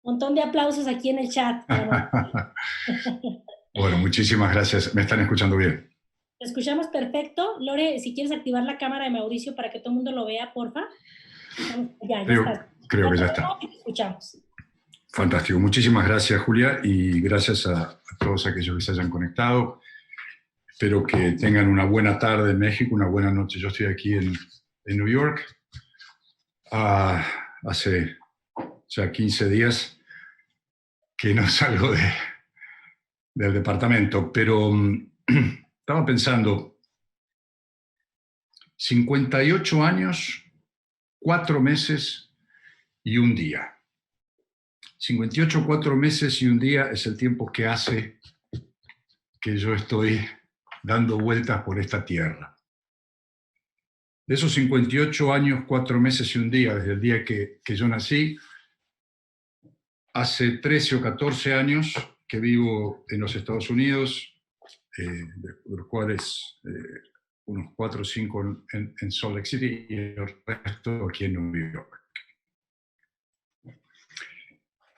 Montón de aplausos aquí en el chat. Bueno, Bueno, muchísimas gracias. ¿Me están escuchando bien? te escuchamos perfecto. Lore, si quieres activar la cámara de Mauricio para que todo el mundo lo vea, porfa. Ya Creo, estás. creo Ya que te ya veo está. y te escuchamos. Fantástico. Muchísimas gracias, Julia, y gracias a todos aquellos que se hayan conectado. Espero que tengan una buena tarde en México, una buena noche. Yo estoy aquí en New York. Ah, hace ya 15 días que no salgo del departamento, pero estaba pensando, 58 años, 4 meses y un día. 58, 4 meses y un día es el tiempo que hace que yo estoy dando vueltas por esta tierra. De esos 58 años, 4 meses y un día, desde el día que yo nací, hace 13 o 14 años que vivo en los Estados Unidos, de los cuales unos 4 o 5 en Salt Lake City y el resto aquí en New York.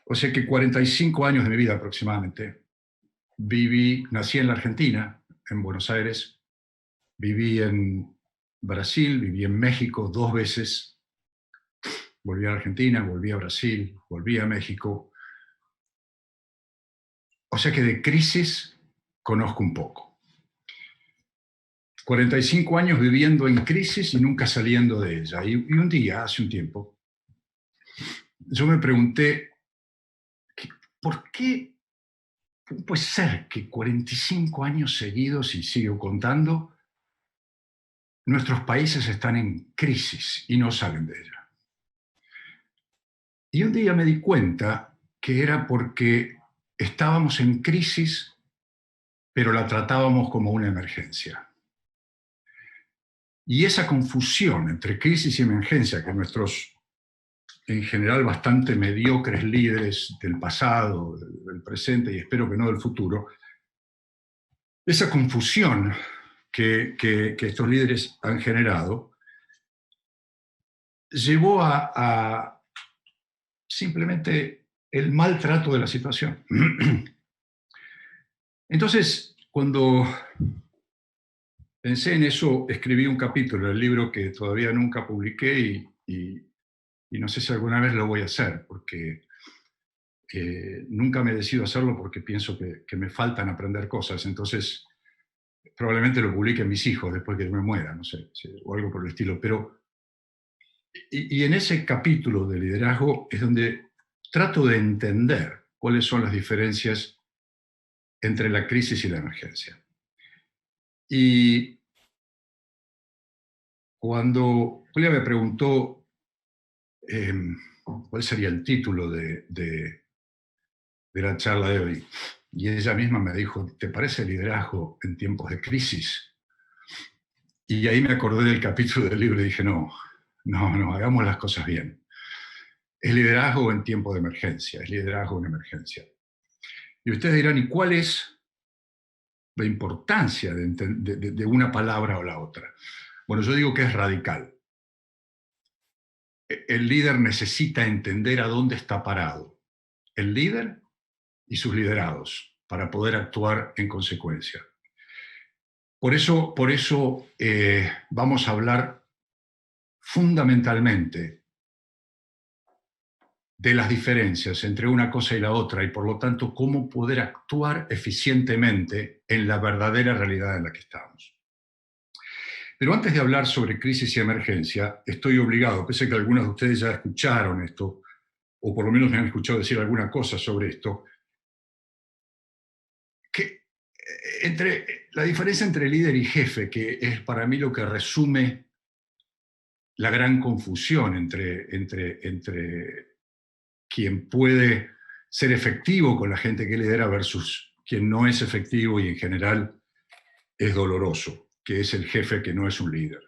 O sea que 45 años de mi vida aproximadamente nací en la Argentina, en Buenos Aires, viví en Brasil, viví en México 2 veces, volví a Argentina, volví a Brasil, volví a México. O sea que de crisis conozco un poco. 45 años viviendo en crisis y nunca saliendo de ella. Y un día, hace un tiempo, yo me pregunté, ¿por qué puede ser que 45 años seguidos, y sigo contando, nuestros países están en crisis y no salen de ella? Y un día me di cuenta que era porque estábamos en crisis, pero la tratábamos como una emergencia. Y esa confusión entre crisis y emergencia que nuestros, en general, bastante mediocres líderes del pasado, del presente y espero que no del futuro, esa confusión que estos líderes han generado llevó a simplemente el maltrato de la situación. Entonces, cuando pensé en eso, escribí un capítulo del libro que todavía nunca publiqué y no sé si alguna vez lo voy a hacer, porque nunca me decido hacerlo porque pienso que me faltan aprender cosas. Entonces, probablemente lo publiquen mis hijos después que yo me muera, no sé, o algo por el estilo. Pero, y en ese capítulo de liderazgo es donde trato de entender cuáles son las diferencias entre la crisis y la emergencia. Y cuando Julia me preguntó eh, cuál sería el título de la charla de hoy, y ella misma me dijo, ¿te parece liderazgo en tiempos de crisis? Y ahí me acordé del capítulo del libro y dije, no, no, no, hagamos las cosas bien. Es liderazgo en tiempo de emergencia, es liderazgo en emergencia. Y ustedes dirán, ¿y cuál es la importancia de una palabra o la otra? Bueno, yo digo que es radical. El líder necesita entender a dónde está parado el líder y sus liderados para poder actuar en consecuencia. Por eso vamos a hablar fundamentalmente de las diferencias entre una cosa y la otra y por lo tanto cómo poder actuar eficientemente en la verdadera realidad en la que estamos. Pero antes de hablar sobre crisis y emergencia, estoy obligado, pese a que algunos de ustedes ya escucharon esto, o por lo menos me han escuchado decir alguna cosa sobre esto, que la diferencia entre líder y jefe, que es para mí lo que resume la gran confusión entre quien puede ser efectivo con la gente que lidera versus quien no es efectivo y en general es doloroso, que es el jefe que no es un líder.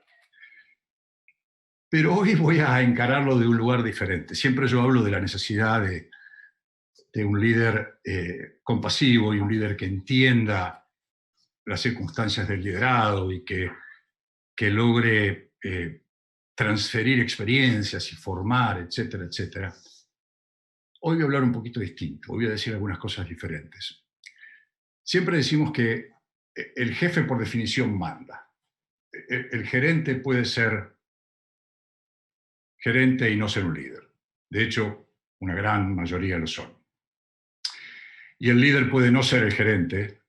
Pero hoy voy a encararlo de un lugar diferente. Siempre yo hablo de la necesidad de un líder compasivo y un líder que entienda las circunstancias del liderado y que logre transferir experiencias y formar, etcétera, etcétera. hoy voy a hablar un poquito distinto, voy a decir algunas cosas diferentes. Siempre decimos que el jefe por definición manda. El gerente puede ser gerente y no ser un líder. De hecho, una gran mayoría lo son. Y el líder puede no ser el gerente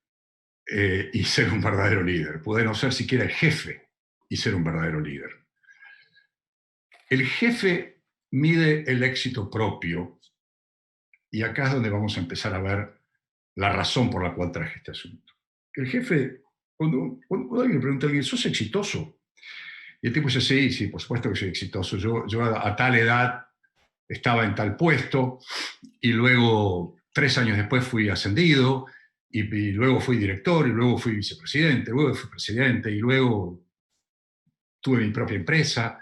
y ser un verdadero líder. Puede no ser siquiera el jefe y ser un verdadero líder. El jefe mide el éxito propio y acá es donde vamos a empezar a ver la razón por la cual traje este asunto. El jefe, cuando alguien le pregunta a alguien, ¿sos exitoso? Y el tipo dice, sí, sí, por supuesto que soy exitoso. Yo a tal edad estaba en tal puesto y luego 3 años después fui ascendido y luego fui director y luego fui vicepresidente, luego fui presidente y luego tuve mi propia empresa.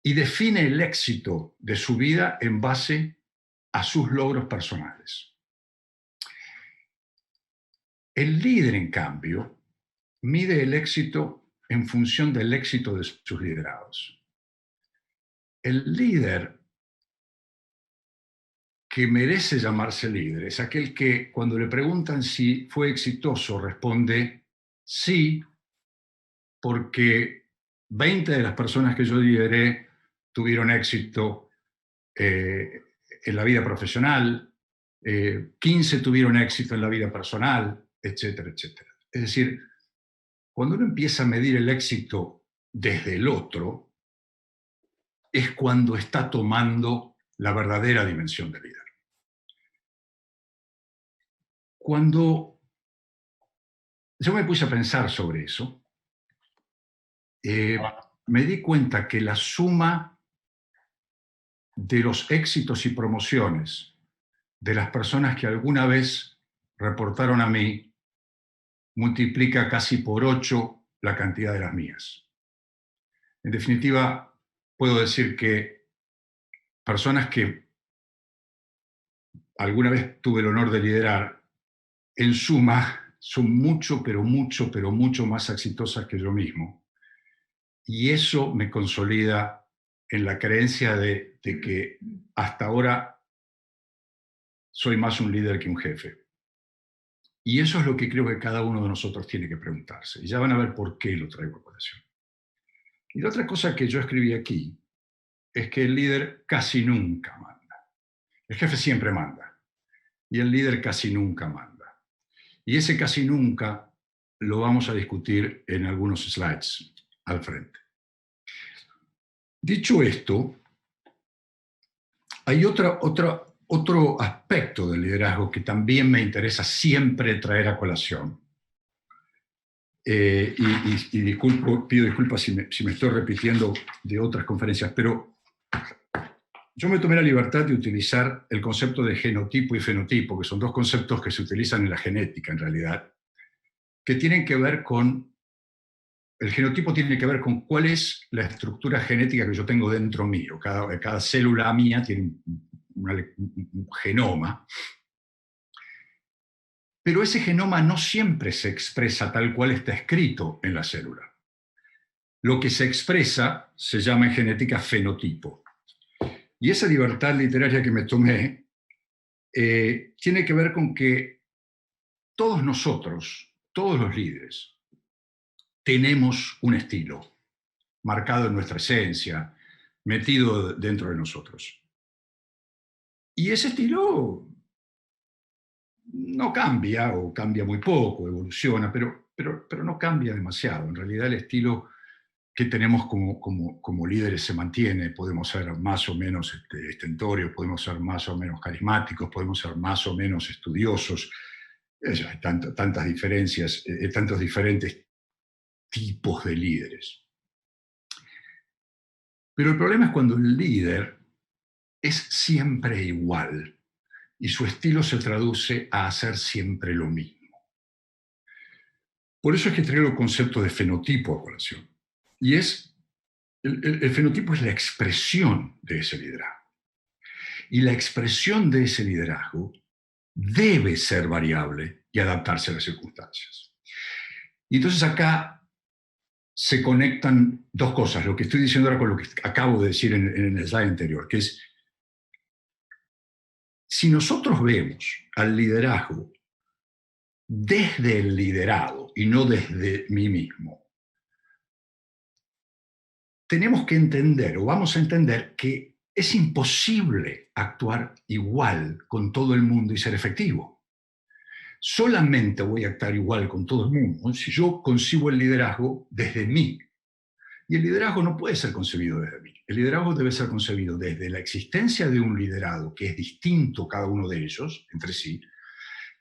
Y define el éxito de su vida en base a sus logros personales. El líder, en cambio, mide el éxito en función del éxito de sus liderados. El líder que merece llamarse líder es aquel que, cuando le preguntan si fue exitoso, responde sí, porque 20 de las personas que yo lideré tuvieron éxito en la vida profesional, 15 tuvieron éxito en la vida personal, etcétera, etcétera. Es decir, cuando uno empieza a medir el éxito desde el otro, es cuando está tomando la verdadera dimensión de líder. Cuando yo me puse a pensar sobre eso, me di cuenta que la suma de los éxitos y promociones de las personas que alguna vez reportaron a mí multiplica casi por 8 la cantidad de las mías. En definitiva, puedo decir que personas que alguna vez tuve el honor de liderar, en suma, son mucho, pero mucho, pero mucho más exitosas que yo mismo. Y eso me consolida en la creencia de que hasta ahora soy más un líder que un jefe. Y eso es lo que creo que cada uno de nosotros tiene que preguntarse. Y ya van a ver por qué lo traigo a colación. Y la otra cosa que yo escribí aquí es que el líder casi nunca manda. El jefe siempre manda. Y el líder casi nunca manda. Y ese casi nunca lo vamos a discutir en algunos slides al frente. Dicho esto, hay otro aspecto del liderazgo que también me interesa siempre traer a colación. Pido disculpas si me estoy repitiendo de otras conferencias, pero yo me tomé la libertad de utilizar el concepto de genotipo y fenotipo, que son dos conceptos que se utilizan en la genética, en realidad, que tienen que ver con... El genotipo tiene que ver con cuál es la estructura genética que yo tengo dentro mío. Cada célula mía tiene un genoma. Pero ese genoma no siempre se expresa tal cual está escrito en la célula. Lo que se expresa se llama en genética fenotipo. Y esa libertad literaria que me tomé tiene que ver con que todos nosotros, todos los líderes, tenemos un estilo marcado en nuestra esencia, metido dentro de nosotros. Y ese estilo no cambia, o cambia muy poco, evoluciona, pero no cambia demasiado. En realidad el estilo que tenemos como líderes se mantiene. Podemos ser más o menos estentorios, podemos ser más o menos carismáticos, podemos ser más o menos estudiosos. Hay tantas diferencias, tantos diferentes tipos de líderes. Pero el problema es cuando el líder es siempre igual y su estilo se traduce a hacer siempre lo mismo. Por eso es que traigo el concepto de fenotipo a colación. Y el fenotipo es la expresión de ese liderazgo. Y la expresión de ese liderazgo debe ser variable y adaptarse a las circunstancias. Y entonces acá se conectan dos cosas, lo que estoy diciendo ahora con lo que acabo de decir en el slide anterior, que es si nosotros vemos al liderazgo desde el liderado y no desde mí mismo, tenemos que entender, o vamos a entender, que es imposible actuar igual con todo el mundo y ser efectivo. Solamente voy a actuar igual con todo el mundo si yo concibo el liderazgo desde mí. Y el liderazgo no puede ser concebido desde mí. El liderazgo debe ser concebido desde la existencia de un liderado, que es distinto cada uno de ellos entre sí,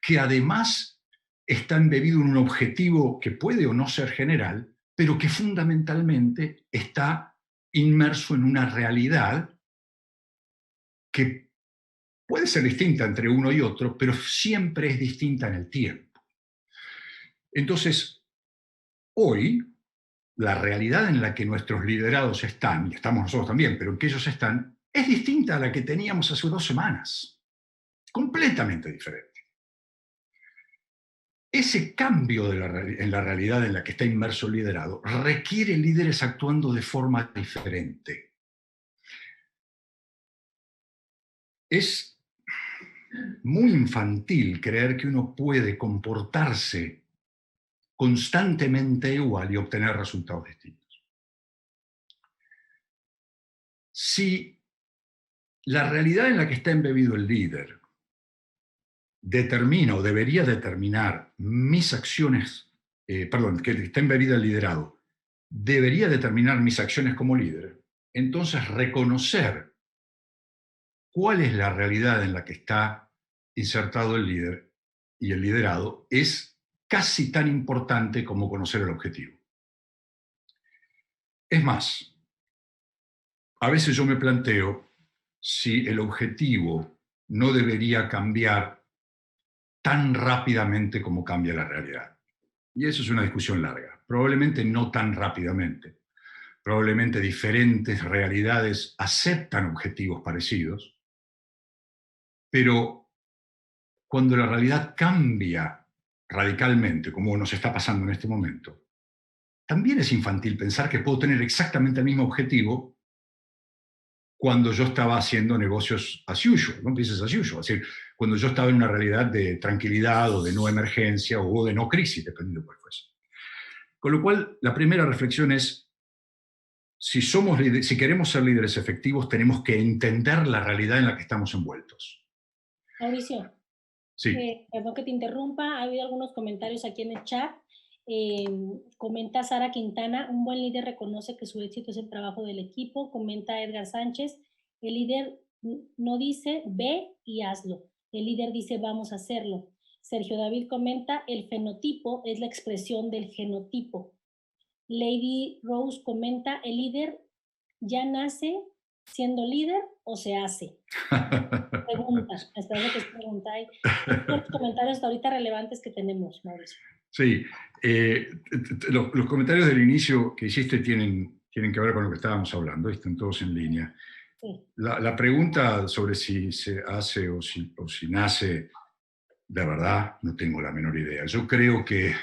que además está embebido en un objetivo que puede o no ser general, pero que fundamentalmente está inmerso en una realidad que puede ser distinta entre uno y otro, pero siempre es distinta en el tiempo. Entonces, hoy, la realidad en la que nuestros liderados están, y estamos nosotros también, pero en que ellos están, es distinta a la que teníamos hace 2 semanas. Completamente diferente. Ese cambio en la realidad en la que está inmerso el liderado requiere líderes actuando de forma diferente. Es muy infantil creer que uno puede comportarse constantemente igual y obtener resultados distintos. Si la realidad en la que está embebido el líder determina o debería determinar mis acciones, que está embebida el liderado, debería determinar mis acciones como líder, entonces reconocer cuál es la realidad en la que está insertado el líder y el liderado es casi tan importante como conocer el objetivo. Es más, a veces yo me planteo si el objetivo no debería cambiar tan rápidamente como cambia la realidad. Y eso es una discusión larga. Probablemente no tan rápidamente. Probablemente diferentes realidades aceptan objetivos parecidos, pero cuando la realidad cambia radicalmente, como nos está pasando en este momento, también es infantil pensar que puedo tener exactamente el mismo objetivo cuando yo estaba haciendo negocios as usual, ¿no? Business as usual. Es decir, cuando yo estaba en una realidad de tranquilidad o de no emergencia o de no crisis, dependiendo de cuál fuese. Con lo cual, la primera reflexión es, si queremos ser líderes efectivos, tenemos que entender la realidad en la que estamos envueltos. Mauricio, Sí. perdón que te interrumpa, ha habido algunos comentarios aquí en el chat. Eh, Comenta Sara Quintana, un buen líder reconoce que su éxito es el trabajo del equipo. Comenta Edgar Sánchez, el líder no dice ve y hazlo, el líder dice vamos a hacerlo. Sergio David comenta, el fenotipo es la expresión del genotipo. Lady Rose comenta, el líder ya nace siendo líder o se hace. Pregunta, espero que es pregunta. Hay los comentarios hasta ahorita relevantes que tenemos, Mauricio. Sí, los comentarios del inicio que hiciste tienen que ver con lo que estábamos hablando, están todos en línea. Sí. La pregunta sobre si se hace o si nace, de verdad, no tengo la menor idea. Yo creo que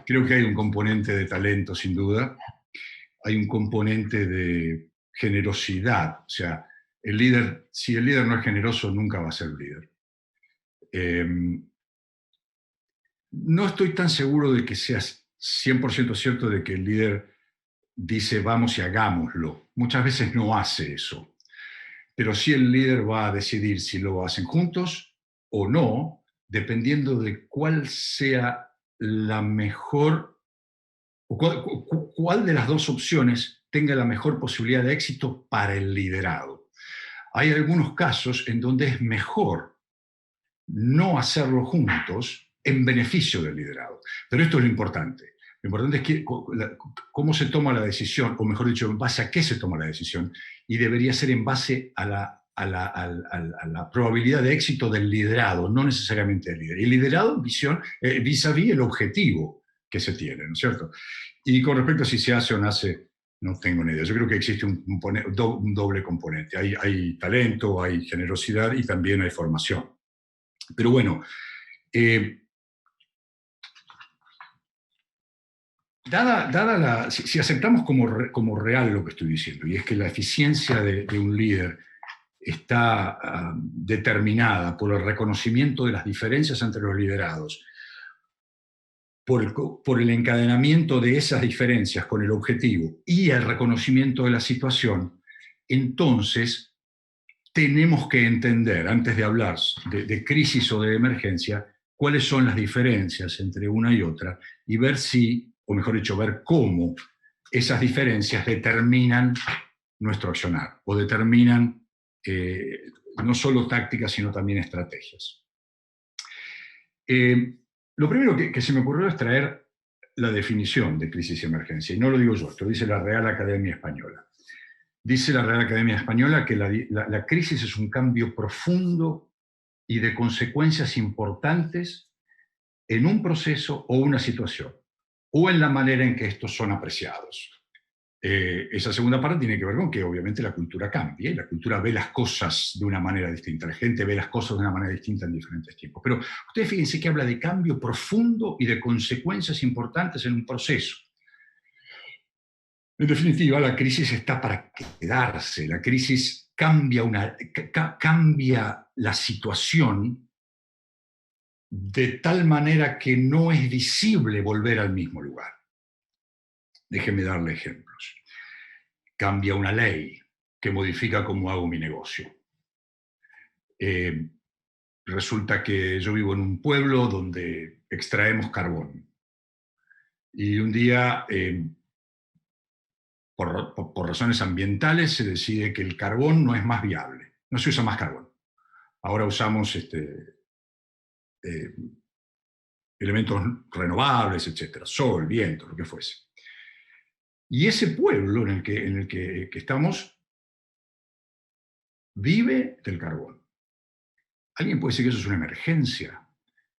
hay un componente de talento, sin duda. Hay un componente de generosidad. O sea, si el líder no es generoso, nunca va a ser líder. No estoy tan seguro de que sea 100% cierto de que el líder dice vamos y hagámoslo. Muchas veces no hace eso. Pero sí el líder va a decidir si lo hacen juntos o no, dependiendo de cuál sea la mejor, o cuál de las dos opciones tenga la mejor posibilidad de éxito para el liderado. Hay algunos casos en donde es mejor no hacerlo juntos en beneficio del liderado. Pero esto es lo importante. Lo importante es cómo se toma la decisión, o mejor dicho, en base a qué se toma la decisión, y debería ser en base a la probabilidad de éxito del liderado, no necesariamente del líder. El liderado, vis-a-vis el objetivo que se tiene, ¿no es cierto? Y con respecto a si se hace o no hace, no tengo ni idea. Yo creo que existe un doble componente. Hay talento, hay generosidad y también hay formación. Pero bueno, si aceptamos como real lo que estoy diciendo, y es que la eficiencia de un líder está determinada por el reconocimiento de las diferencias entre los liderados, por el encadenamiento de esas diferencias con el objetivo y el reconocimiento de la situación, entonces tenemos que entender, antes de hablar de crisis o de emergencia, cuáles son las diferencias entre una y otra y ver si, o mejor dicho, ver cómo esas diferencias determinan nuestro accionar o determinan no solo tácticas, sino también estrategias. Lo primero que se me ocurrió es traer la definición de crisis y emergencia, y no lo digo yo, esto dice la Real Academia Española. Dice la Real Academia Española que la crisis es un cambio profundo y de consecuencias importantes en un proceso o una situación, o en la manera en que estos son apreciados. Esa segunda parte tiene que ver con que obviamente la cultura cambia y la cultura ve las cosas de una manera distinta. La gente ve las cosas de una manera distinta en diferentes tiempos. Pero ustedes fíjense que habla de cambio profundo y de consecuencias importantes en un proceso. En definitiva, la crisis está para quedarse. La crisis cambia la situación de tal manera que no es visible volver al mismo lugar. Déjenme darle ejemplos. Cambia una ley que modifica cómo hago mi negocio. Resulta que yo vivo en un pueblo donde extraemos carbón. Y un día, por razones ambientales, se decide que el carbón no es más viable. No se usa más carbón. Ahora usamos elementos renovables, etcétera, sol, viento, lo que fuese. Y ese pueblo en el que estamos vive del carbón. ¿Alguien puede decir que eso es una emergencia?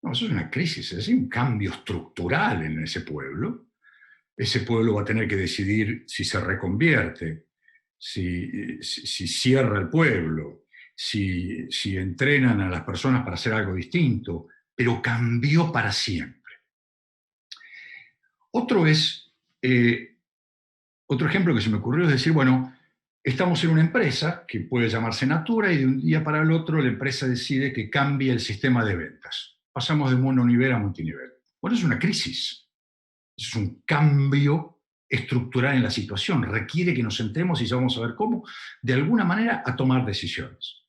No, eso es una crisis, es decir, un cambio estructural en ese pueblo. Ese pueblo va a tener que decidir si se reconvierte, si cierra el pueblo, si entrenan a las personas para hacer algo distinto, pero cambió para siempre. Otro ejemplo que se me ocurrió es decir, bueno, estamos en una empresa que puede llamarse Natura y de un día para el otro la empresa decide que cambie el sistema de ventas. Pasamos de mononivel a multinivel. Bueno, es una crisis. Es un cambio estructural en la situación. Requiere que nos sentemos y ya vamos a ver cómo, de alguna manera, a tomar decisiones.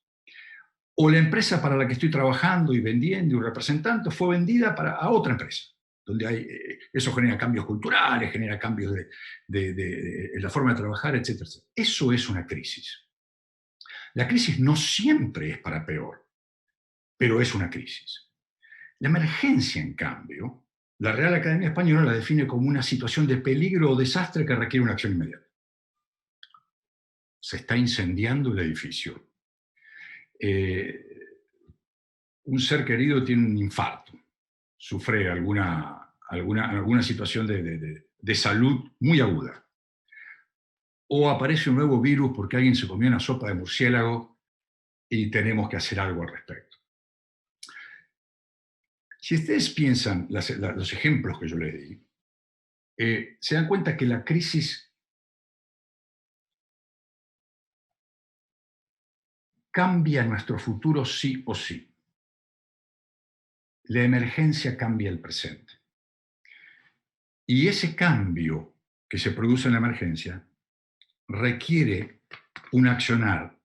O la empresa para la que estoy trabajando y vendiendo y representando fue vendida a otra empresa, donde eso genera cambios culturales, genera cambios de la forma de trabajar, etcétera, etcétera. Eso es una crisis. La crisis no siempre es para peor, pero es una crisis. La emergencia, en cambio, la Real Academia Española la define como una situación de peligro o desastre que requiere una acción inmediata. Se está incendiando el edificio. Un ser querido tiene un infarto, sufre alguna situación de salud muy aguda. O aparece un nuevo virus porque alguien se comió una sopa de murciélago y tenemos que hacer algo al respecto. Si ustedes piensan los ejemplos que yo les di, se dan cuenta que la crisis cambia nuestro futuro sí o sí. La emergencia cambia el presente. Y ese cambio que se produce en la emergencia requiere un accionar,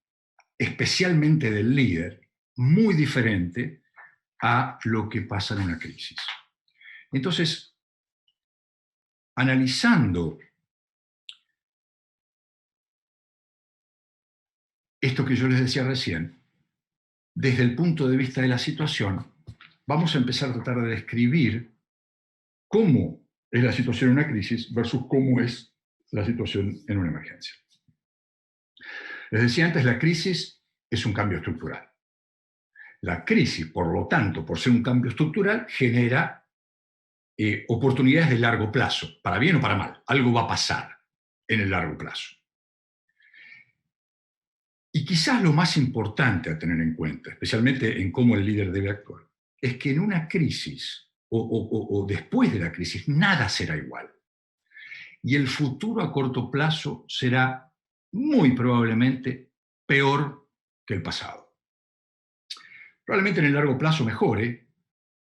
especialmente del líder, muy diferente a lo que pasa en una crisis. Entonces, analizando esto que yo les decía recién, desde el punto de vista de la situación, vamos a empezar a tratar de describir cómo es la situación en una crisis versus cómo es la situación en una emergencia. Les decía antes, la crisis es un cambio estructural. La crisis, por lo tanto, por ser un cambio estructural, genera oportunidades de largo plazo, para bien o para mal. Algo va a pasar en el largo plazo. Y quizás lo más importante a tener en cuenta, especialmente en cómo el líder debe actuar, es que en una crisis o después de la crisis nada será igual. Y el futuro a corto plazo será muy probablemente peor que el pasado. Probablemente en el largo plazo mejore,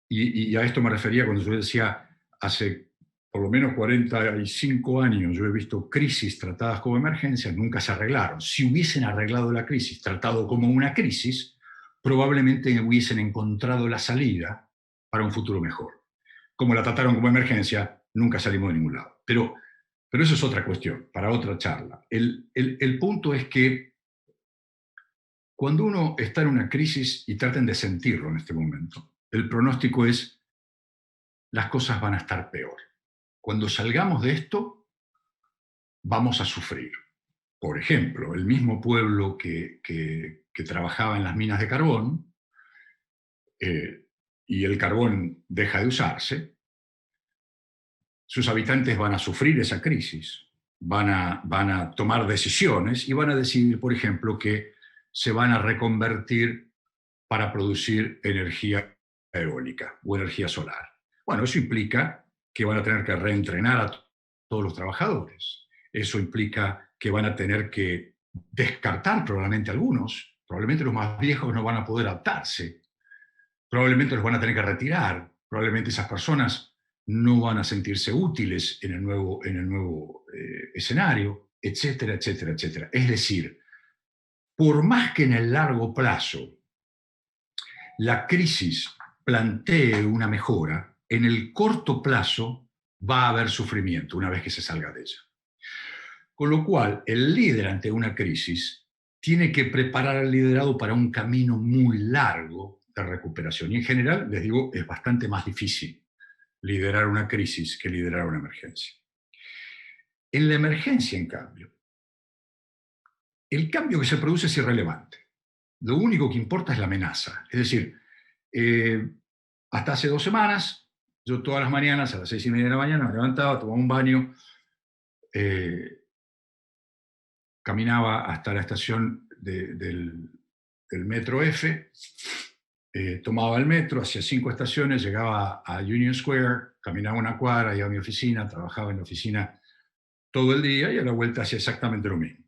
y a esto me refería cuando yo decía hace por lo menos 45 años yo he visto crisis tratadas como emergencias, nunca se arreglaron. Si hubiesen arreglado la crisis, tratado como una crisis, probablemente hubiesen encontrado la salida para un futuro mejor. Como la trataron como emergencia, nunca salimos de ningún lado. Pero eso es otra cuestión, para otra charla. El punto es que cuando uno está en una crisis, y traten de sentirlo en este momento, el pronóstico es las cosas van a estar peor. Cuando salgamos de esto, vamos a sufrir. Por ejemplo, el mismo pueblo que trabajaba en las minas de carbón, y el carbón deja de usarse, sus habitantes van a sufrir esa crisis, van a tomar decisiones y van a decidir, por ejemplo, que se van a reconvertir para producir energía eólica o energía solar. Bueno, eso implica que van a tener que reentrenar a todos los trabajadores. Eso implica que van a tener que descartar probablemente algunos. Probablemente los más viejos no van a poder adaptarse. Probablemente los van a tener que retirar. Probablemente esas personas no van a sentirse útiles en el nuevo escenario, etcétera, etcétera, etcétera. Es decir, por más que en el largo plazo la crisis plantee una mejora, en el corto plazo va a haber sufrimiento una vez que se salga de ella. Con lo cual, el líder ante una crisis tiene que preparar al liderado para un camino muy largo de recuperación. Y en general, les digo, es bastante más difícil liderar una crisis que liderar una emergencia. En la emergencia, en cambio, el cambio que se produce es irrelevante. Lo único que importa es la amenaza. Es decir, hasta hace 2 semanas, yo todas las mañanas a las 6:30 de la mañana me levantaba, tomaba un baño, caminaba hasta la estación del metro F, tomaba el metro, hacía 5 estaciones, llegaba a Union Square, caminaba una cuadra, iba a mi oficina, trabajaba en la oficina todo el día y a la vuelta hacía exactamente lo mismo.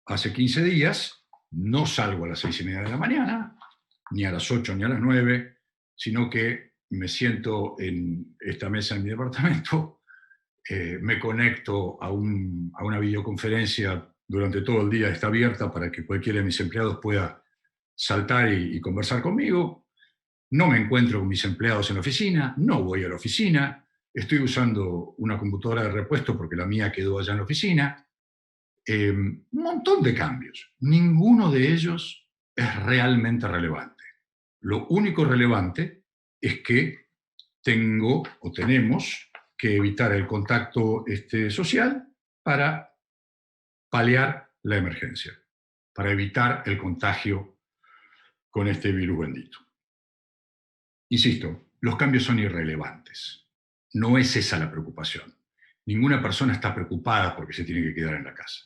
Hace 15 días no salgo a las 6:30 de la mañana, ni a las 8 ni a las 9, sino que me siento en esta mesa en mi departamento, me conecto a una videoconferencia durante todo el día, está abierta para que cualquiera de mis empleados pueda saltar y conversar conmigo. No me encuentro con mis empleados en la oficina, no voy a la oficina, estoy usando una computadora de repuesto porque la mía quedó allá en la oficina. Un montón de cambios. Ninguno de ellos es realmente relevante. Lo único relevante es que tenemos que evitar el contacto social para paliar la emergencia, para evitar el contagio con este virus bendito. Insisto, los cambios son irrelevantes. No es esa la preocupación. Ninguna persona está preocupada porque se tiene que quedar en la casa.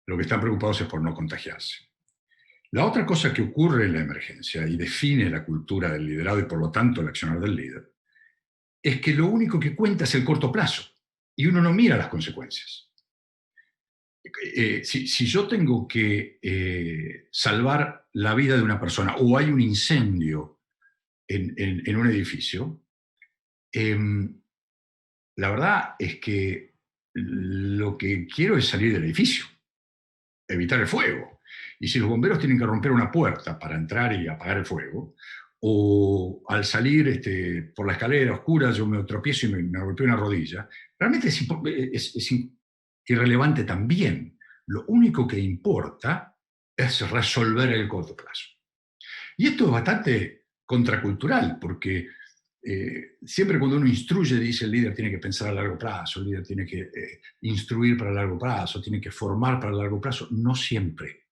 Lo que están preocupados es por no contagiarse. La otra cosa que ocurre en la emergencia y define la cultura del liderado y por lo tanto el accionar del líder, es que lo único que cuenta es el corto plazo y uno no mira las consecuencias. Si yo tengo que salvar la vida de una persona o hay un incendio en un edificio, la verdad es que lo que quiero es salir del edificio, evitar el fuego. Y si los bomberos tienen que romper una puerta para entrar y apagar el fuego, o al salir por la escalera oscura yo me tropiezo y me golpeo una rodilla, realmente es irrelevante también. Lo único que importa es resolver el corto plazo. Y esto es bastante contracultural, porque siempre cuando uno instruye, dice el líder tiene que pensar a largo plazo, el líder tiene que instruir para largo plazo, tiene que formar para largo plazo. No siempre.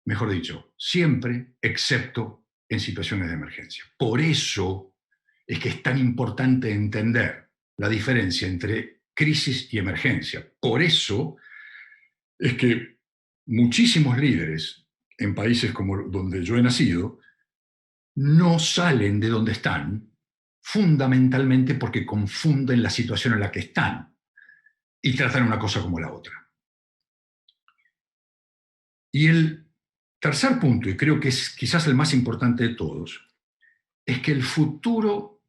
Mejor dicho, siempre, excepto en situaciones de emergencia. Por eso es que es tan importante entender la diferencia entre crisis y emergencia. Por eso es que muchísimos líderes en países como donde yo he nacido no salen de donde están, fundamentalmente porque confunden la situación en la que están y tratan una cosa como la otra. Y el tercer punto, y creo que es quizás el más importante de todos, es que el futuro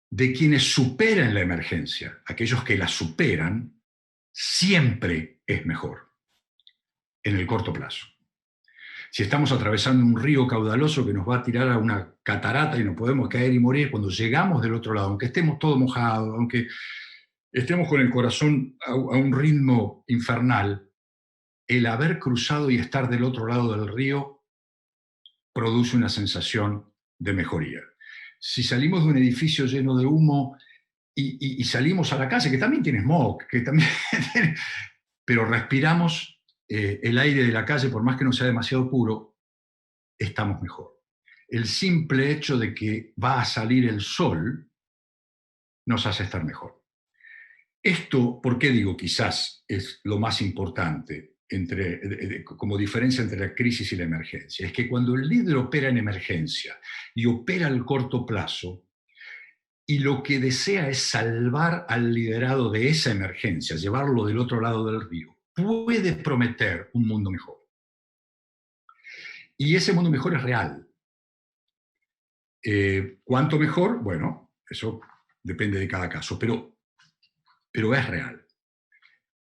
de quienes superan la emergencia, aquellos que la superan, siempre es mejor en el corto plazo. Si estamos atravesando un río caudaloso que nos va a tirar a una catarata y nos podemos caer y morir, cuando llegamos del otro lado, aunque estemos todos mojados, aunque estemos con el corazón a un ritmo infernal, el haber cruzado y estar del otro lado del río produce una sensación de mejoría. Si salimos de un edificio lleno de humo y salimos a la calle, que también tiene smog, que también tiene, pero respiramos el aire de la calle, por más que no sea demasiado puro, estamos mejor. El simple hecho de que va a salir el sol nos hace estar mejor. Esto, ¿por qué digo quizás es lo más importante como diferencia entre la crisis y la emergencia? Es que cuando el líder opera en emergencia y opera al corto plazo, y lo que desea es salvar al liderado de esa emergencia, llevarlo del otro lado del río, puede prometer un mundo mejor. Y ese mundo mejor es real. ¿Cuánto mejor? Bueno, eso depende de cada caso, pero es real.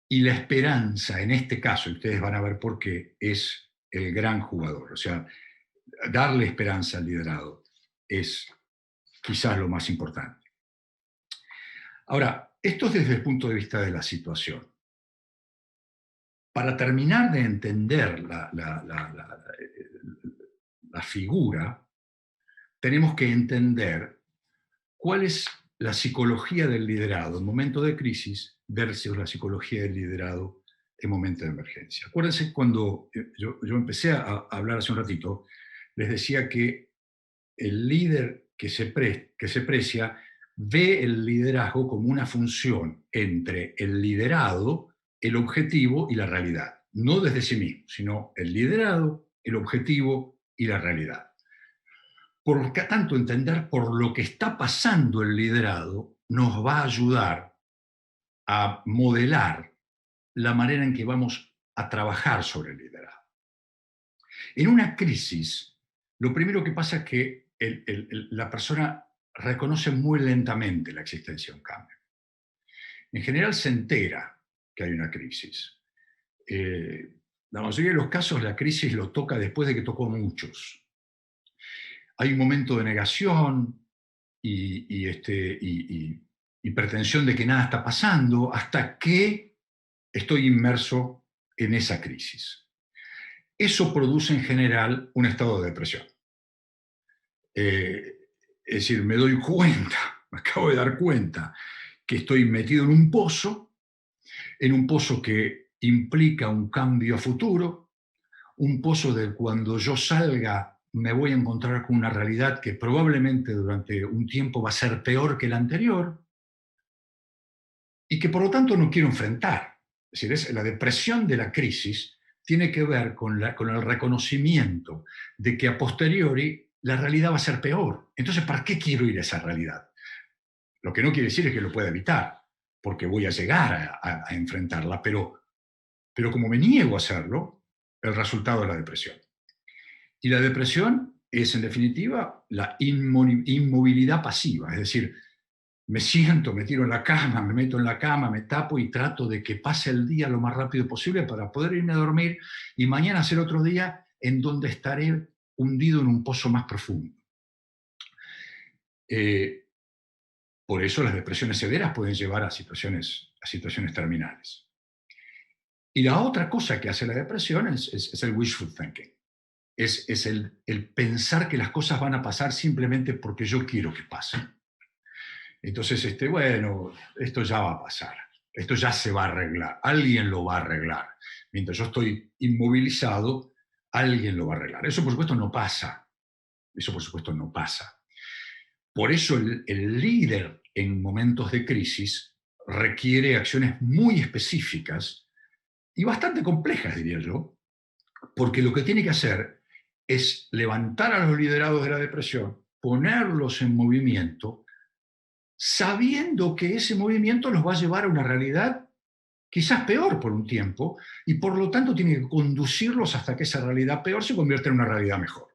Y la esperanza, en este caso, y ustedes van a ver por qué, es el gran jugador. O sea, darle esperanza al liderado es quizás lo más importante. Ahora, esto es desde el punto de vista de la situación. Para terminar de entender la figura, tenemos que entender cuál es la psicología del liderado en momento de crisis versus la psicología del liderado en momento de emergencia. Acuérdense cuando yo empecé a hablar hace un ratito, les decía que el líder que se precia ve el liderazgo como una función entre el liderado, el objetivo y la realidad. No desde sí mismo, sino el liderado, el objetivo y la realidad. Por lo tanto, entender por lo que está pasando el liderado nos va a ayudar a modelar la manera en que vamos a trabajar sobre el liderazgo. En una crisis, lo primero que pasa es que la persona reconoce muy lentamente la existencia de un cambio. En general se entera que hay una crisis. La mayoría de los casos la crisis lo toca después de que tocó a muchos. Hay un momento de negación y pretensión de que nada está pasando hasta que estoy inmerso en esa crisis. Eso produce en general un estado de depresión. Es decir, me doy cuenta, me acabo de dar cuenta que estoy metido en un pozo que implica un cambio a futuro, un pozo de cuando yo salga me voy a encontrar con una realidad que probablemente durante un tiempo va a ser peor que la anterior y que por lo tanto no quiero enfrentar. Es decir, la depresión de la crisis tiene que ver con el reconocimiento de que a posteriori la realidad va a ser peor. Entonces, ¿para qué quiero ir a esa realidad? Lo que no quiere decir es que lo pueda evitar, porque voy a llegar a enfrentarla, pero como me niego a hacerlo, el resultado es la depresión. Y la depresión es, en definitiva, la inmovilidad pasiva, es decir, me siento, me tiro en la cama, me meto en la cama, me tapo y trato de que pase el día lo más rápido posible para poder irme a dormir y mañana ser otro día en donde estaré hundido en un pozo más profundo. Por eso las depresiones severas pueden llevar a situaciones terminales. Y la otra cosa que hace la depresión es el wishful thinking. Es el pensar que las cosas van a pasar simplemente porque yo quiero que pasen. Entonces, bueno, esto ya va a pasar, esto ya se va a arreglar, alguien lo va a arreglar. Mientras yo estoy inmovilizado, alguien lo va a arreglar. Eso, por supuesto, no pasa. Eso, por supuesto, no pasa. Por eso el líder en momentos de crisis requiere acciones muy específicas y bastante complejas, diría yo, porque lo que tiene que hacer es levantar a los liderados de la depresión, ponerlos en movimiento, sabiendo que ese movimiento los va a llevar a una realidad quizás peor por un tiempo, y por lo tanto tiene que conducirlos hasta que esa realidad peor se convierta en una realidad mejor.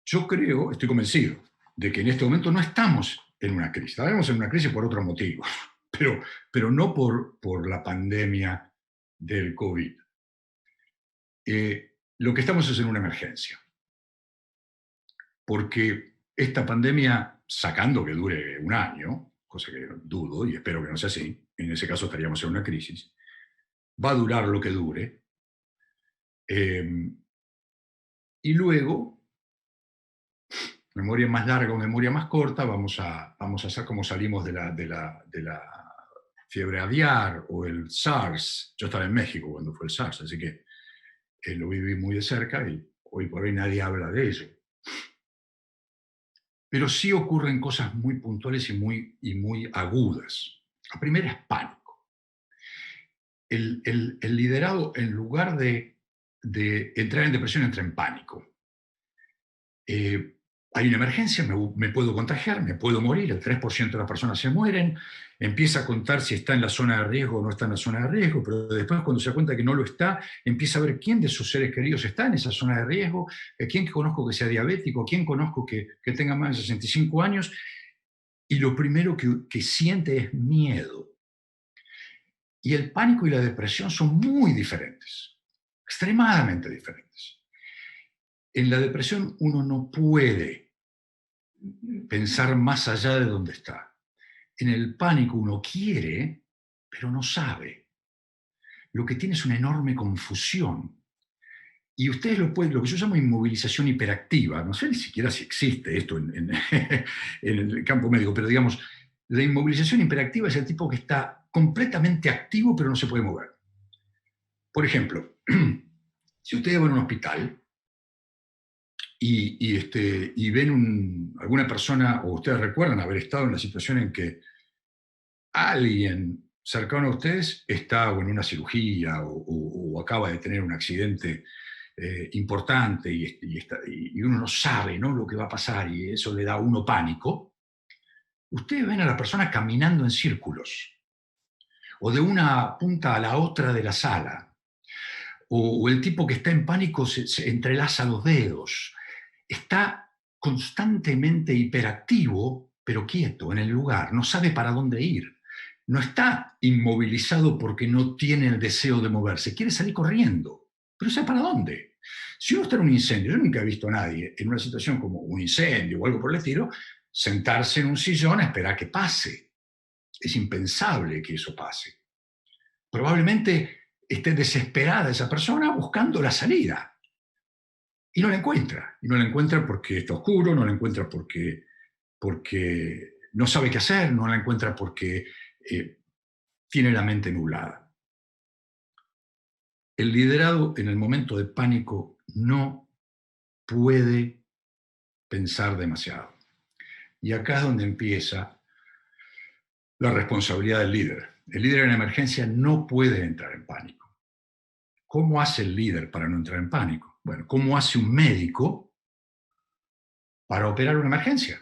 Yo creo, estoy convencido, de que en este momento no estamos en una crisis. Estaremos en una crisis por otro motivo, pero no por la pandemia del COVID. Lo que estamos es en una emergencia, porque esta pandemia, sacando que dure un año, cosa que dudo y espero que no sea así, en ese caso estaríamos en una crisis, va a durar lo que dure, y luego, memoria más larga o memoria más corta, vamos a hacer como salimos de la fiebre aviar o el SARS. Yo estaba en México cuando fue el SARS, así que lo viví muy de cerca y hoy por hoy nadie habla de ello. Pero sí ocurren cosas muy puntuales y muy agudas. La primera es pánico. El liderado, en lugar de entrar en depresión, entra en pánico. Hay una emergencia, me puedo contagiar, me puedo morir, el 3% de las personas se mueren, empieza a contar si está en la zona de riesgo o no está en la zona de riesgo, pero después cuando se da cuenta que no lo está, empieza a ver quién de sus seres queridos está en esa zona de riesgo, quién conozco que sea diabético, quién conozco que tenga más de 65 años, y lo primero que siente es miedo. Y el pánico y la depresión son muy diferentes, extremadamente diferentes. En la depresión uno no puede pensar más allá de donde está. En el pánico uno quiere, pero no sabe. Lo que tiene es una enorme confusión. Y ustedes lo que yo llamo inmovilización hiperactiva, no sé ni siquiera si existe esto en el campo médico, pero digamos, la inmovilización hiperactiva es el tipo que está completamente activo pero no se puede mover. Por ejemplo, si ustedes van a un hospital y ven alguna persona, o ustedes recuerdan haber estado en la situación en que alguien cercano a ustedes está en una cirugía o acaba de tener un accidente importante y uno no sabe, ¿no?, lo que va a pasar y eso le da a uno pánico, ustedes ven a la persona caminando en círculos o de una punta a la otra de la sala, o el tipo que está en pánico se entrelaza los dedos, está constantemente hiperactivo, pero quieto en el lugar, no sabe para dónde ir. No está inmovilizado porque no tiene el deseo de moverse, quiere salir corriendo, pero no sabe para dónde. Si uno está en un incendio, yo nunca he visto a nadie en una situación como un incendio o algo por el estilo, sentarse en un sillón a esperar que pase. Es impensable que eso pase. Probablemente esté desesperada esa persona buscando la salida. Y no la encuentra. Y no la encuentra porque está oscuro, no la encuentra porque no sabe qué hacer, no la encuentra porque tiene la mente nublada. El liderado en el momento de pánico no puede pensar demasiado. Y acá es donde empieza la responsabilidad del líder. El líder en emergencia no puede entrar en pánico. ¿Cómo hace el líder para no entrar en pánico? Bueno, ¿cómo hace un médico para operar una emergencia?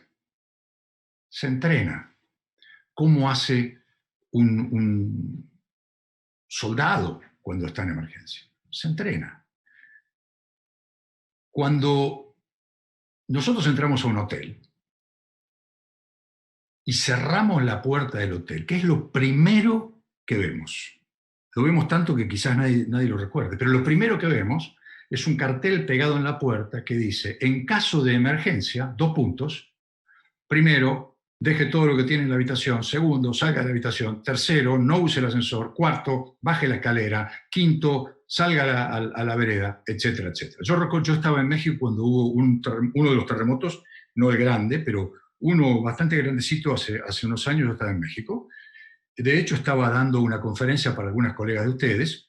Se entrena. ¿Cómo hace un soldado cuando está en emergencia? Se entrena. Cuando nosotros entramos a un hotel y cerramos la puerta del hotel, ¿qué es lo primero que vemos? Lo vemos tanto que quizás nadie lo recuerde, pero lo primero que vemos es un cartel pegado en la puerta que dice: en caso de emergencia, 2 puntos. Primero, deje todo lo que tiene en la habitación. Segundo, salga de la habitación. Tercero, no use el ascensor. Cuarto, baje la escalera. Quinto, salga a la vereda, etcétera, etcétera. Yo estaba en México cuando hubo uno de los terremotos, no el grande, pero uno bastante grandecito hace unos años. Yo estaba en México. De hecho, estaba dando una conferencia para algunas colegas de ustedes.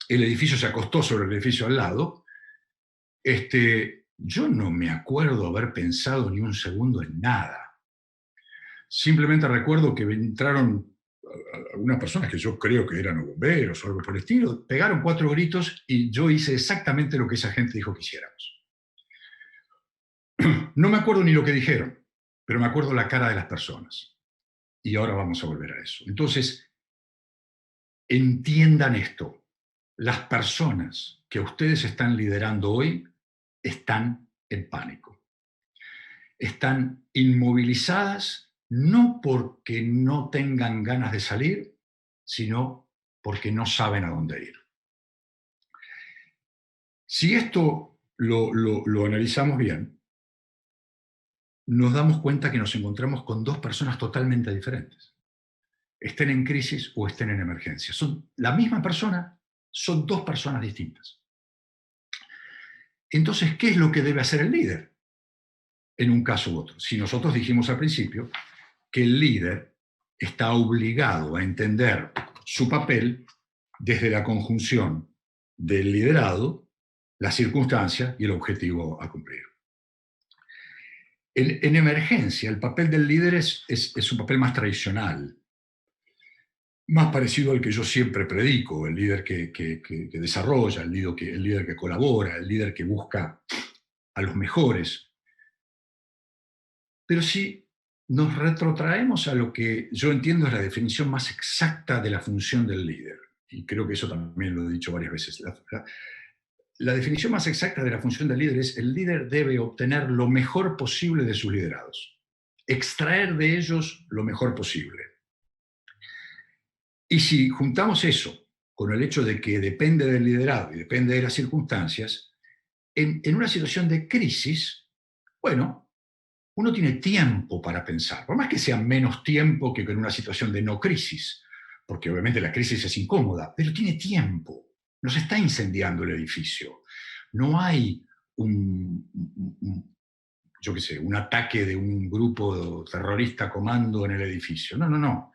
El edificio se acostó sobre el edificio al lado. Yo no me acuerdo haber pensado ni un segundo en nada. Simplemente recuerdo que entraron algunas personas que yo creo que eran bomberos o algo por el estilo, pegaron 4 gritos y yo hice exactamente lo que esa gente dijo que hiciéramos. No me acuerdo ni lo que dijeron, pero me acuerdo la cara de las personas. Y ahora vamos a volver a eso. Entonces, entiendan esto. Las personas que ustedes están liderando hoy están en pánico. Están inmovilizadas no porque no tengan ganas de salir, sino porque no saben a dónde ir. Si esto lo analizamos bien, nos damos cuenta que nos encontramos con dos personas totalmente diferentes. Estén en crisis o estén en emergencia. Son la misma persona, son dos personas distintas. Entonces, ¿qué es lo que debe hacer el líder en un caso u otro? Si nosotros dijimos al principio que el líder está obligado a entender su papel desde la conjunción del liderado, la circunstancia y el objetivo a cumplir. En emergencia, el papel del líder es un papel más tradicional, más parecido al que yo siempre predico, el líder que desarrolla, el líder que colabora, el líder que busca a los mejores. Pero si nos retrotraemos a lo que yo entiendo es la definición más exacta de la función del líder, y creo que eso también lo he dicho varias veces, la definición más exacta de la función del líder es: el líder debe obtener lo mejor posible de sus liderados, extraer de ellos lo mejor posible. Y si juntamos eso con el hecho de que depende del liderado y depende de las circunstancias, en una situación de crisis, bueno, uno tiene tiempo para pensar, por más que sea menos tiempo que en una situación de no crisis, porque obviamente la crisis es incómoda, pero tiene tiempo. No se está incendiando el edificio. No hay yo qué sé, un ataque de un grupo terrorista comando en el edificio. No, no, no.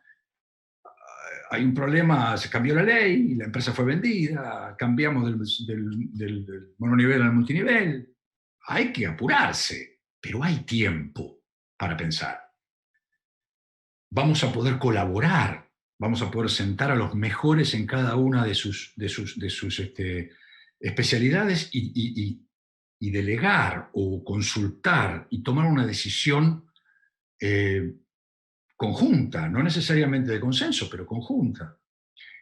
Hay un problema, se cambió la ley, la empresa fue vendida, cambiamos del mononivel al multinivel. Hay que apurarse, pero hay tiempo para pensar. Vamos a poder colaborar, vamos a poder sentar a los mejores en cada una de sus especialidades y delegar o consultar y tomar una decisión conjunta, no necesariamente de consenso, pero conjunta.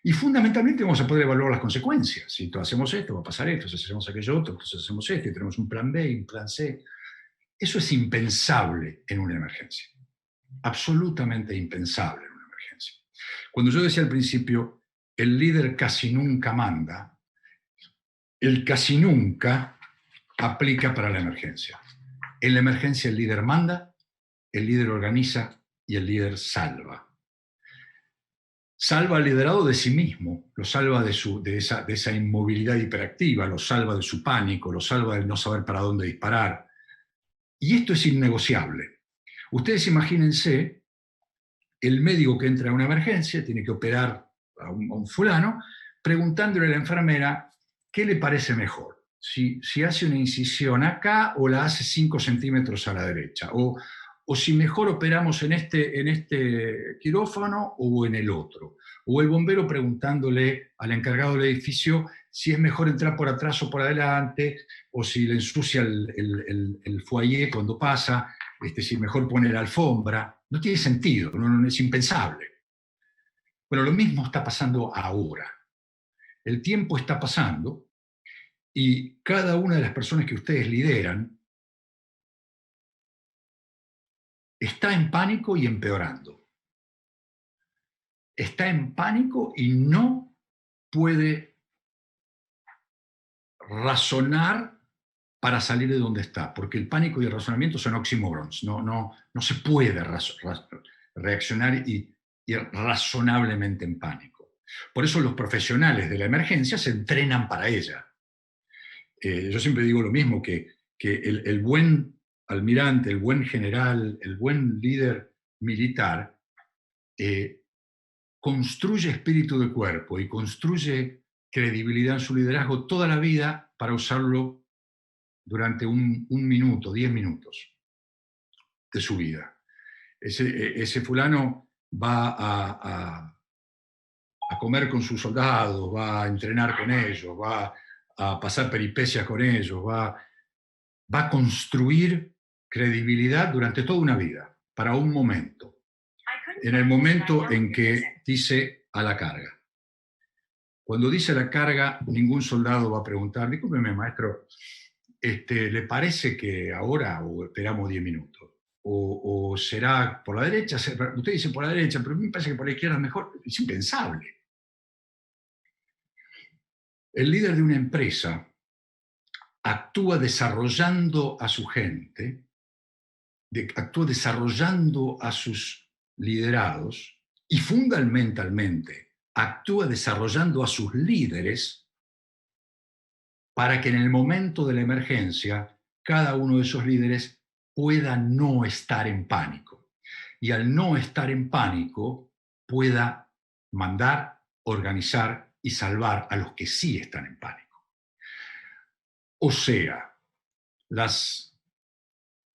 Y fundamentalmente vamos a poder evaluar las consecuencias. Si hacemos esto, va a pasar esto; si hacemos aquello otro, entonces hacemos esto, y tenemos un plan B y un plan C. Eso es impensable en una emergencia. Absolutamente impensable en una emergencia. Cuando yo decía al principio, el líder casi nunca manda, el casi nunca aplica para la emergencia. En la emergencia el líder manda, el líder organiza y el líder salva. Salva al liderado de sí mismo, lo salva de esa inmovilidad hiperactiva, lo salva de su pánico, lo salva del no saber para dónde disparar. Y esto es innegociable. Ustedes imagínense el médico que entra a una emergencia, tiene que operar a un fulano, preguntándole a la enfermera qué le parece mejor, si hace una incisión acá o la hace 5 centímetros a la derecha, o si mejor operamos en este quirófano o en el otro, o el bombero preguntándole al encargado del edificio si es mejor entrar por atrás o por adelante, o si le ensucia el foyer cuando pasa, si mejor pone la alfombra. No tiene sentido, es impensable. Bueno, lo mismo está pasando ahora. El tiempo está pasando y cada una de las personas que ustedes lideran está en pánico y empeorando. Está en pánico y no puede razonar para salir de donde está, porque el pánico y el razonamiento son oxímorons. No se puede reaccionar y razonablemente en pánico. Por eso los profesionales de la emergencia se entrenan para ella. Yo siempre digo lo mismo, que el buen almirante, el buen general, el buen líder militar construye espíritu de cuerpo y construye credibilidad en su liderazgo toda la vida para usarlo durante un minuto, 10 minutos de su vida. Ese fulano va a comer con sus soldados, va a entrenar con ellos, va a pasar peripecias con ellos, va a construir credibilidad durante toda una vida, para un momento. En el momento en que dice: a la carga. Cuando dice la carga, ningún soldado va a preguntar, discúlpeme, maestro, ¿le parece que ahora o esperamos 10 minutos? O será por la derecha? Usted dice por la derecha, pero a mí me parece que por la izquierda es mejor. Es impensable. El líder de una empresa actúa desarrollando a su gente, actúa desarrollando a sus liderados y fundamentalmente actúa desarrollando a sus líderes para que en el momento de la emergencia cada uno de esos líderes pueda no estar en pánico. Y al no estar en pánico pueda mandar, organizar y salvar a los que sí están en pánico. O sea,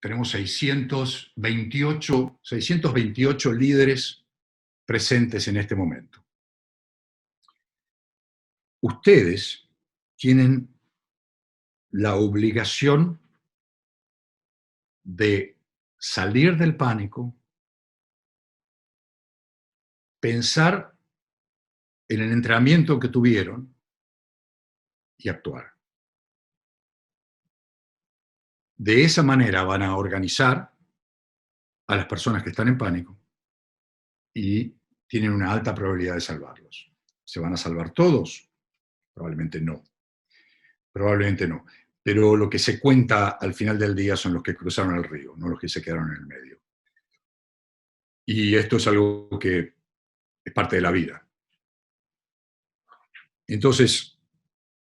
tenemos 628 líderes presentes en este momento. Ustedes tienen la obligación de salir del pánico, pensar en el entrenamiento que tuvieron y actuar. De esa manera van a organizar a las personas que están en pánico y tienen una alta probabilidad de salvarlos. ¿Se van a salvar todos? Probablemente no. Probablemente no. Pero lo que se cuenta al final del día son los que cruzaron el río, no los que se quedaron en el medio. Y esto es algo que es parte de la vida. Entonces,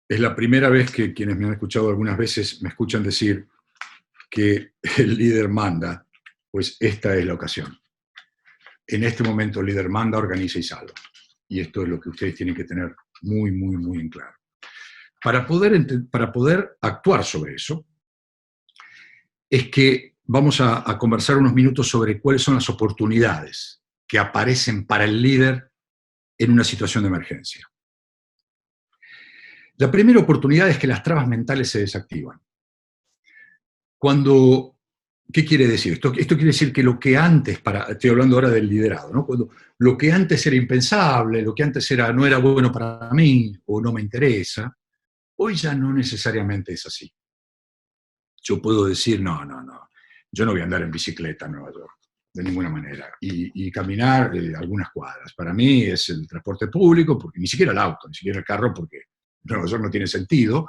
es la primera vez que quienes me han escuchado algunas veces me escuchan decir que el líder manda, pues esta es la ocasión. En este momento el líder manda, organiza y salva. Y esto es lo que ustedes tienen que tener muy, muy, muy en claro. Para poder actuar sobre eso, es que vamos a conversar unos minutos sobre cuáles son las oportunidades que aparecen para el líder en una situación de emergencia. La primera oportunidad es que las trabas mentales se desactivan. ¿Qué quiere decir? Esto quiere decir que lo que antes, estoy hablando ahora del liderado, ¿no? Cuando lo que antes era impensable, lo que antes no era bueno para mí o no me interesa, hoy ya no necesariamente es así. Yo puedo decir, no, yo no voy a andar en bicicleta en Nueva York, de ninguna manera, y caminar algunas cuadras. Para mí es el transporte público, porque ni siquiera el auto, ni siquiera el carro, porque Nueva York no tiene sentido.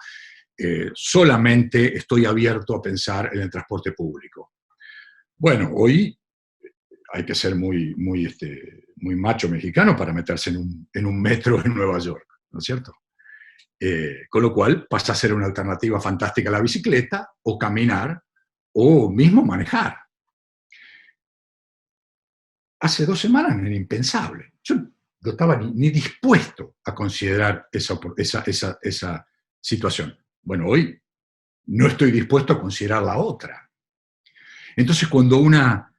Solamente estoy abierto a pensar en el transporte público. Bueno, hoy hay que ser muy macho mexicano para meterse en un metro en Nueva York, ¿no es cierto? Con lo cual pasa a ser una alternativa fantástica a la bicicleta, o caminar, o mismo manejar. Hace 2 semanas era impensable. Yo no estaba ni dispuesto a considerar esa situación. Bueno, hoy no estoy dispuesto a considerar la otra. Entonces, cuando una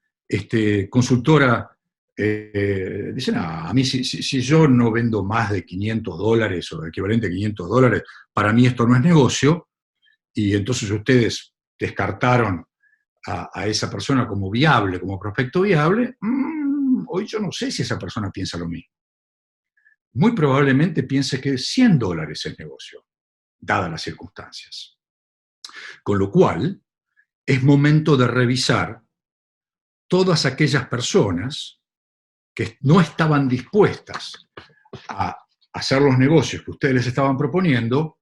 consultora dice, no, a mí si yo no vendo más de $500 o equivalente a $500, para mí esto no es negocio, y entonces ustedes descartaron a esa persona como viable, como prospecto viable, hoy yo no sé si esa persona piensa lo mismo. Muy probablemente piense que $100 es negocio, dadas las circunstancias. Con lo cual, es momento de revisar todas aquellas personas que no estaban dispuestas a hacer los negocios que ustedes les estaban proponiendo.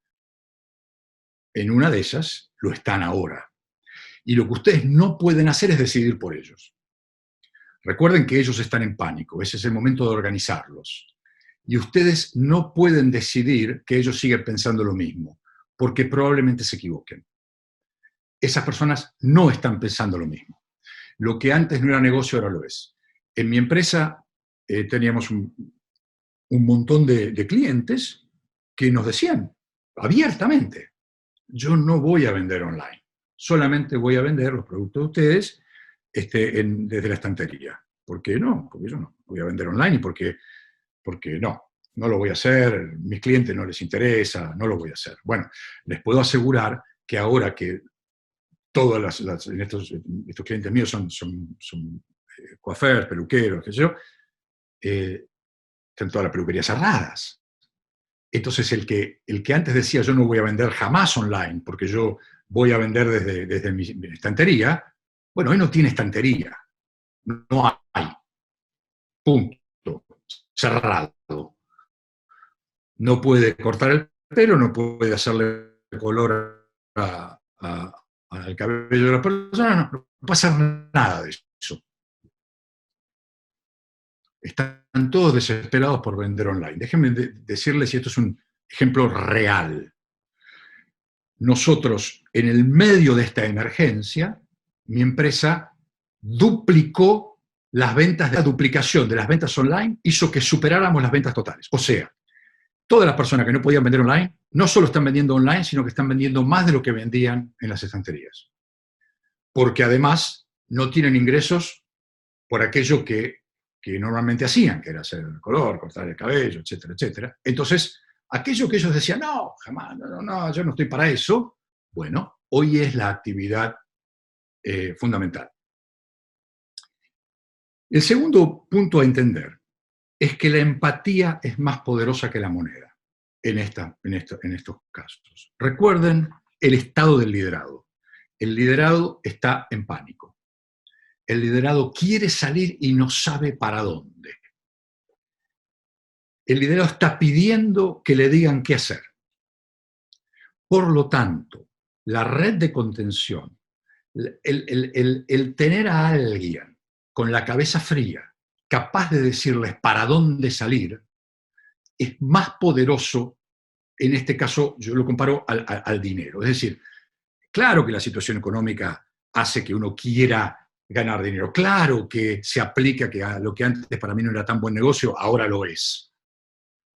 En una de esas lo están ahora. Y lo que ustedes no pueden hacer es decidir por ellos. Recuerden que ellos están en pánico, ese es el momento de organizarlos. Y ustedes no pueden decidir que ellos sigan pensando lo mismo, porque probablemente se equivoquen. Esas personas no están pensando lo mismo. Lo que antes no era negocio, ahora lo es. En mi empresa teníamos un montón de clientes que nos decían abiertamente, yo no voy a vender online, solamente voy a vender los productos de ustedes desde la estantería. ¿Por qué no? Porque yo no voy a vender online y porque no lo voy a hacer, mis clientes no les interesa, no lo voy a hacer. Bueno, les puedo asegurar que ahora que todos estos clientes míos son coiffeurs, peluqueros, qué sé yo, están todas las peluquerías cerradas. Entonces el que antes decía yo no voy a vender jamás online porque yo voy a vender desde mi estantería, bueno, hoy no tiene estantería, no hay, punto, cerrado. No puede cortar el pelo, no puede hacerle color al cabello de las personas, no puede hacer nada de eso. Están todos desesperados por vender online. Déjenme decirles si esto es un ejemplo real. Nosotros, en el medio de esta emergencia, mi empresa duplicó las ventas. La duplicación de las ventas online hizo que superáramos las ventas totales. O sea, todas las personas que no podían vender online, no solo están vendiendo online, sino que están vendiendo más de lo que vendían en las estanterías. Porque además no tienen ingresos por aquello que normalmente hacían, que era hacer el color, cortar el cabello, etcétera, etcétera. Entonces, aquello que ellos decían, no, jamás, no, yo no estoy para eso, bueno, hoy es la actividad fundamental. El segundo punto a entender es que la empatía es más poderosa que la moneda en estos casos. Recuerden el estado del liderado. El liderado está en pánico. El liderado quiere salir y no sabe para dónde. El liderado está pidiendo que le digan qué hacer. Por lo tanto, la red de contención, el tener a alguien con la cabeza fría, capaz de decirles para dónde salir, es más poderoso, en este caso yo lo comparo al dinero. Es decir, claro que la situación económica hace que uno quiera ganar dinero. Claro que se aplica que a lo que antes para mí no era tan buen negocio, ahora lo es.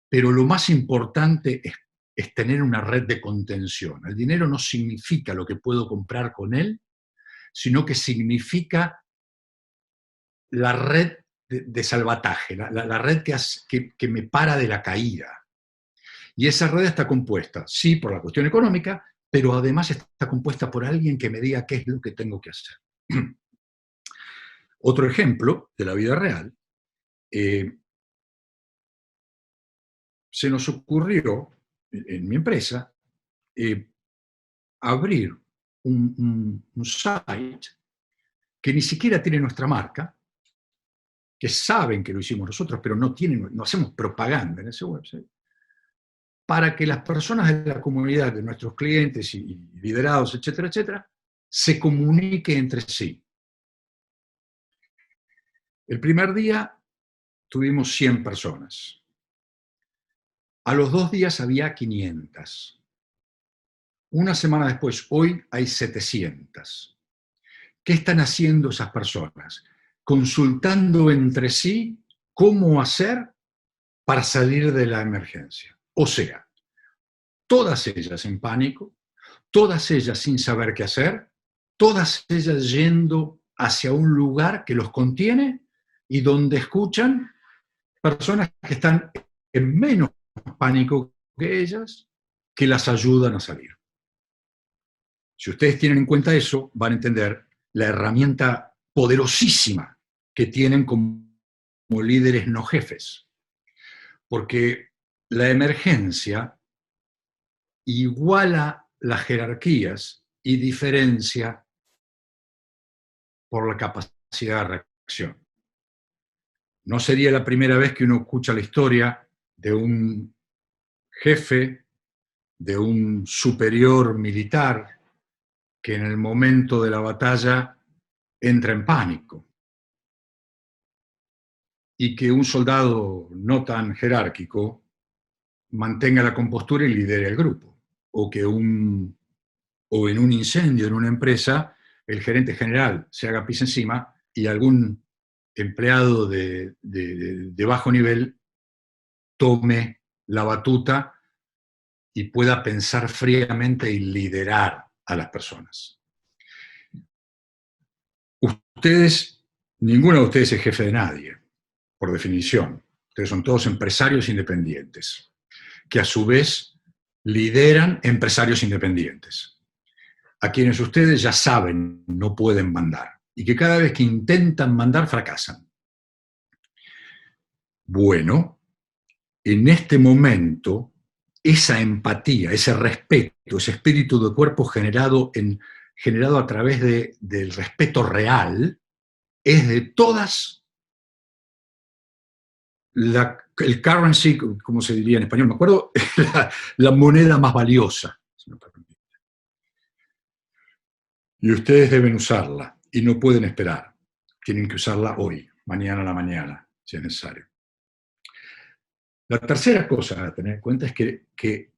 Pero lo más importante es tener una red de contención. El dinero no significa lo que puedo comprar con él, sino que significa la red de salvataje, la red que me para de la caída. Y esa red está compuesta, sí, por la cuestión económica, pero además está compuesta por alguien que me diga qué es lo que tengo que hacer. Otro ejemplo de la vida real, se nos ocurrió en mi empresa abrir un site que ni siquiera tiene nuestra marca, que saben que lo hicimos nosotros, pero no hacemos propaganda en ese website, para que las personas de la comunidad, de nuestros clientes y liderados, etcétera, etcétera, se comuniquen entre sí. El primer día tuvimos 100 personas. A los 2 días había 500. Una semana después, hoy hay 700. ¿Qué están haciendo esas personas? Consultando entre sí cómo hacer para salir de la emergencia. O sea, todas ellas en pánico, todas ellas sin saber qué hacer, todas ellas yendo hacia un lugar que los contiene y donde escuchan personas que están en menos pánico que ellas, que las ayudan a salir. Si ustedes tienen en cuenta eso, van a entender la herramienta poderosísima que tienen como líderes no jefes. Porque la emergencia iguala las jerarquías y diferencia por la capacidad de reacción. No sería la primera vez que uno escucha la historia de un jefe, de un superior militar, que en el momento de la batalla entra en pánico y que un soldado no tan jerárquico mantenga la compostura y lidere el grupo, o en un incendio en una empresa el gerente general se haga pis encima y algún empleado de bajo nivel tome la batuta y pueda pensar fríamente y liderar a las personas. Ninguno de ustedes es jefe de nadie, por definición. Ustedes son todos empresarios independientes, que a su vez lideran empresarios independientes, a quienes ustedes ya saben no pueden mandar, y que cada vez que intentan mandar fracasan. Bueno, en este momento esa empatía, ese respeto, ese espíritu de cuerpo generado a través del respeto real, es de todas el currency, como se diría en español, me acuerdo, la moneda más valiosa. Si me permite. Y ustedes deben usarla y no pueden esperar. Tienen que usarla hoy, mañana a la mañana, si es necesario. La tercera cosa a tener en cuenta es que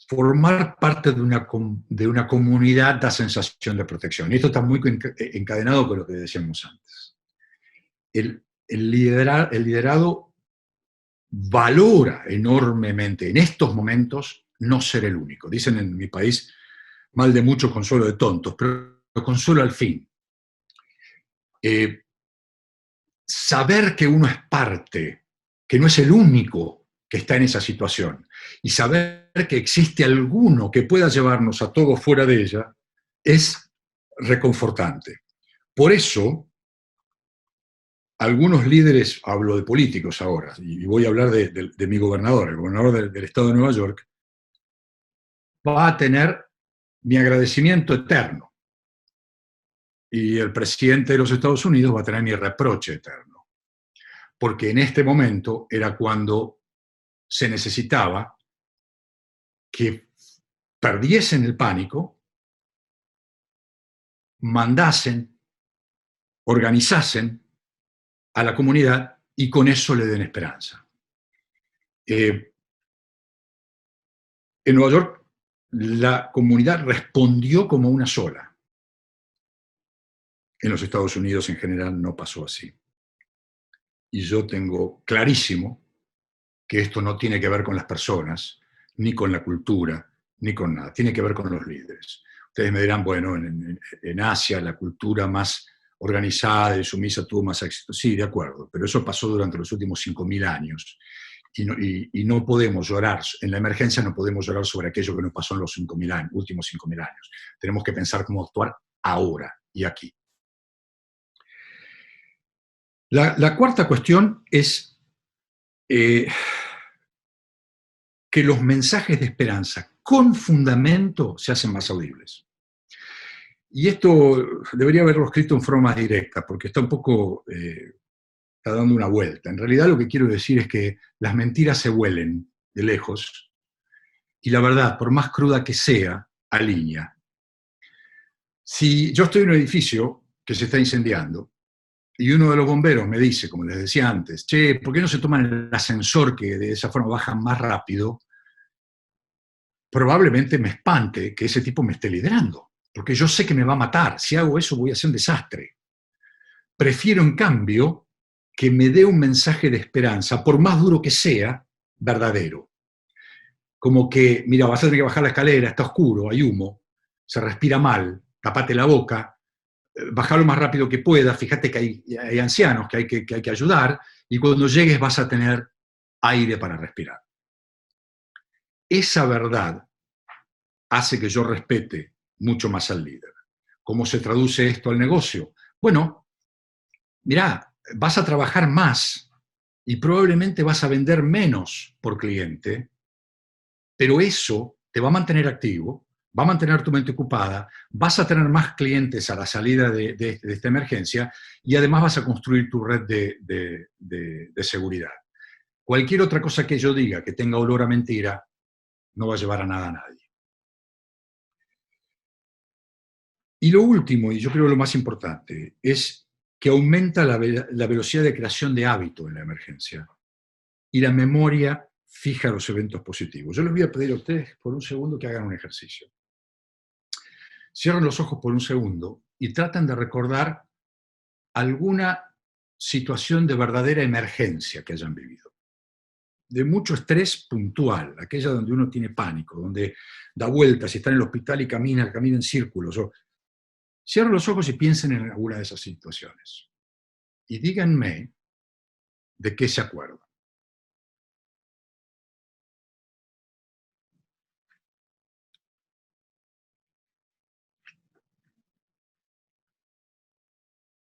formar parte de una comunidad da sensación de protección. Y esto está muy encadenado con lo que decíamos antes. El liderado valora enormemente en estos momentos no ser el único. Dicen en mi país, mal de muchos, consuelo de tontos, pero consuelo al fin. Saber que uno es parte, que no es el único que está en esa situación, y saber que existe alguno que pueda llevarnos a todos fuera de ella, es reconfortante. Por eso, algunos líderes, hablo de políticos ahora, y voy a hablar de mi gobernador, el gobernador del estado de Nueva York, va a tener mi agradecimiento eterno. Y el presidente de los Estados Unidos va a tener mi reproche eterno. Porque en este momento era cuando se necesitaba que perdiesen el pánico, mandasen, organizasen a la comunidad y con eso le den esperanza. En Nueva York, la comunidad respondió como una sola. En los Estados Unidos en general no pasó así. Y yo tengo clarísimo que esto no tiene que ver con las personas, ni con la cultura, ni con nada. Tiene que ver con los líderes. Ustedes me dirán, bueno, en Asia la cultura más organizada y sumisa tuvo más éxito. Sí, de acuerdo, pero eso pasó durante los últimos 5.000 años. Y no podemos llorar, en la emergencia no podemos llorar sobre aquello que nos pasó en los últimos 5.000 años. Tenemos que pensar cómo actuar ahora y aquí. La cuarta cuestión es que los mensajes de esperanza con fundamento se hacen más audibles. Y esto debería haberlo escrito en forma más directa, porque está un poco, está dando una vuelta. En realidad lo que quiero decir es que las mentiras se huelen de lejos y la verdad, por más cruda que sea, alinea. Si yo estoy en un edificio que se está incendiando y uno de los bomberos me dice, como les decía antes, che, ¿por qué no se toman el ascensor que de esa forma bajan más rápido? Probablemente me espante que ese tipo me esté liderando, porque yo sé que me va a matar. Si hago eso voy a hacer un desastre. Prefiero, en cambio, que me dé un mensaje de esperanza, por más duro que sea, verdadero. Como que, mira, vas a tener que bajar la escalera, está oscuro, hay humo, se respira mal, tapate la boca, baja lo más rápido que puedas, fíjate que hay ancianos que hay que ayudar, y cuando llegues vas a tener aire para respirar. Esa verdad hace que yo respete mucho más al líder. ¿Cómo se traduce esto al negocio? Bueno, mirá, vas a trabajar más y probablemente vas a vender menos por cliente, pero eso te va a mantener activo, va a mantener tu mente ocupada, vas a tener más clientes a la salida de esta emergencia y además vas a construir tu red de seguridad. Cualquier otra cosa que yo diga que tenga olor a mentira no va a llevar a nada a nadie. Y lo último, y yo creo lo más importante, es que aumenta la velocidad de creación de hábito en la emergencia y la memoria fija los eventos positivos. Yo les voy a pedir a ustedes por un segundo que hagan un ejercicio. Cierren los ojos por un segundo y traten de recordar alguna situación de verdadera emergencia que hayan vivido. De mucho estrés puntual, aquella donde uno tiene pánico, donde da vueltas y está en el hospital y camina en círculos. Cierren los ojos y piensen en alguna de esas situaciones. Y díganme de qué se acuerdan.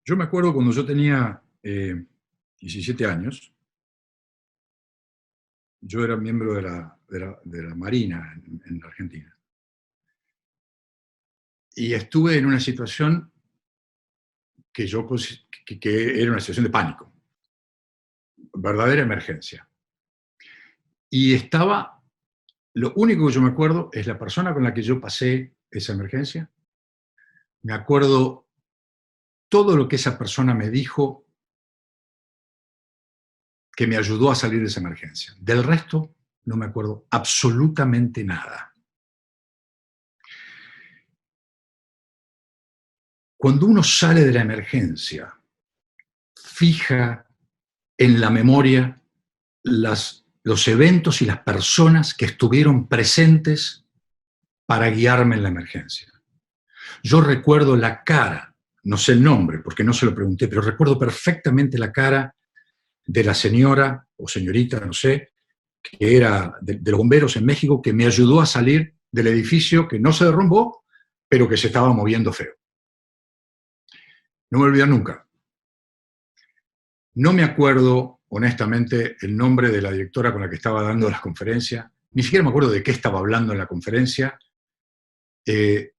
Yo me acuerdo cuando yo tenía 17 años, yo era miembro de de la Marina en la Argentina. Y estuve en una situación que era una situación de pánico, verdadera emergencia. Y lo único que yo me acuerdo es la persona con la que yo pasé esa emergencia. Me acuerdo todo lo que esa persona me dijo que me ayudó a salir de esa emergencia. Del resto, no me acuerdo absolutamente nada. Cuando uno sale de la emergencia, fija en la memoria los eventos y las personas que estuvieron presentes para guiarme en la emergencia. Yo recuerdo la cara, no sé el nombre porque no se lo pregunté, pero recuerdo perfectamente la cara de la señora o señorita, no sé, que era de los bomberos en México, que me ayudó a salir del edificio que no se derrumbó, pero que se estaba moviendo feo. No me olvido nunca. No me acuerdo, honestamente, el nombre de la directora con la que estaba dando la conferencia. Ni siquiera me acuerdo de qué estaba hablando en la conferencia. Y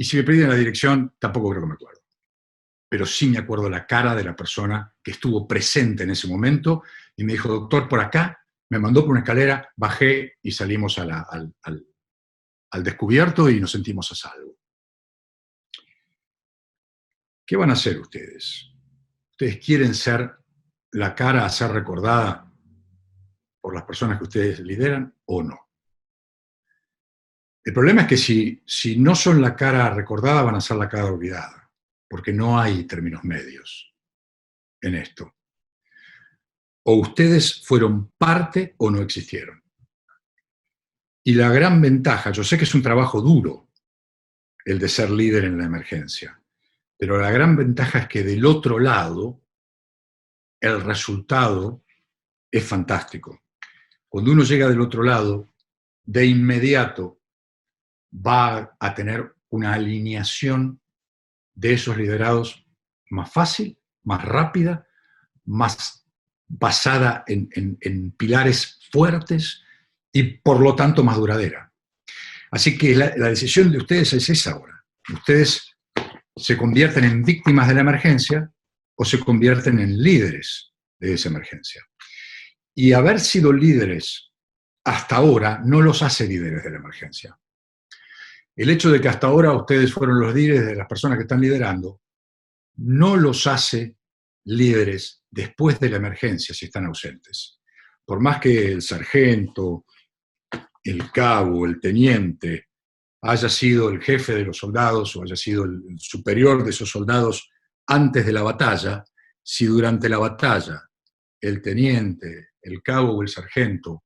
si me piden la dirección, tampoco creo que me acuerdo. Pero sí me acuerdo la cara de la persona que estuvo presente en ese momento y me dijo, doctor, por acá. Me mandó por una escalera, bajé y salimos al descubierto y nos sentimos a salvo. ¿Qué van a hacer ustedes? ¿Ustedes quieren ser la cara a ser recordada por las personas que ustedes lideran o no? El problema es que si no son la cara recordada, van a ser la cara olvidada, porque no hay términos medios en esto. O ustedes fueron parte o no existieron. Y la gran ventaja, yo sé que es un trabajo duro el de ser líder en la emergencia, pero la gran ventaja es que del otro lado el resultado es fantástico. Cuando uno llega del otro lado, de inmediato va a tener una alineación de esos liderados más fácil, más rápida, más basada en pilares fuertes y por lo tanto más duradera. Así que la decisión de ustedes es esa ahora. Ustedes se convierten en víctimas de la emergencia o se convierten en líderes de esa emergencia. Y haber sido líderes hasta ahora no los hace líderes de la emergencia. El hecho de que hasta ahora ustedes fueron los líderes de las personas que están liderando no los hace líderes después de la emergencia si están ausentes. Por más que el sargento, el cabo, el teniente haya sido el jefe de los soldados o haya sido el superior de esos soldados antes de la batalla, si durante la batalla el teniente, el cabo o el sargento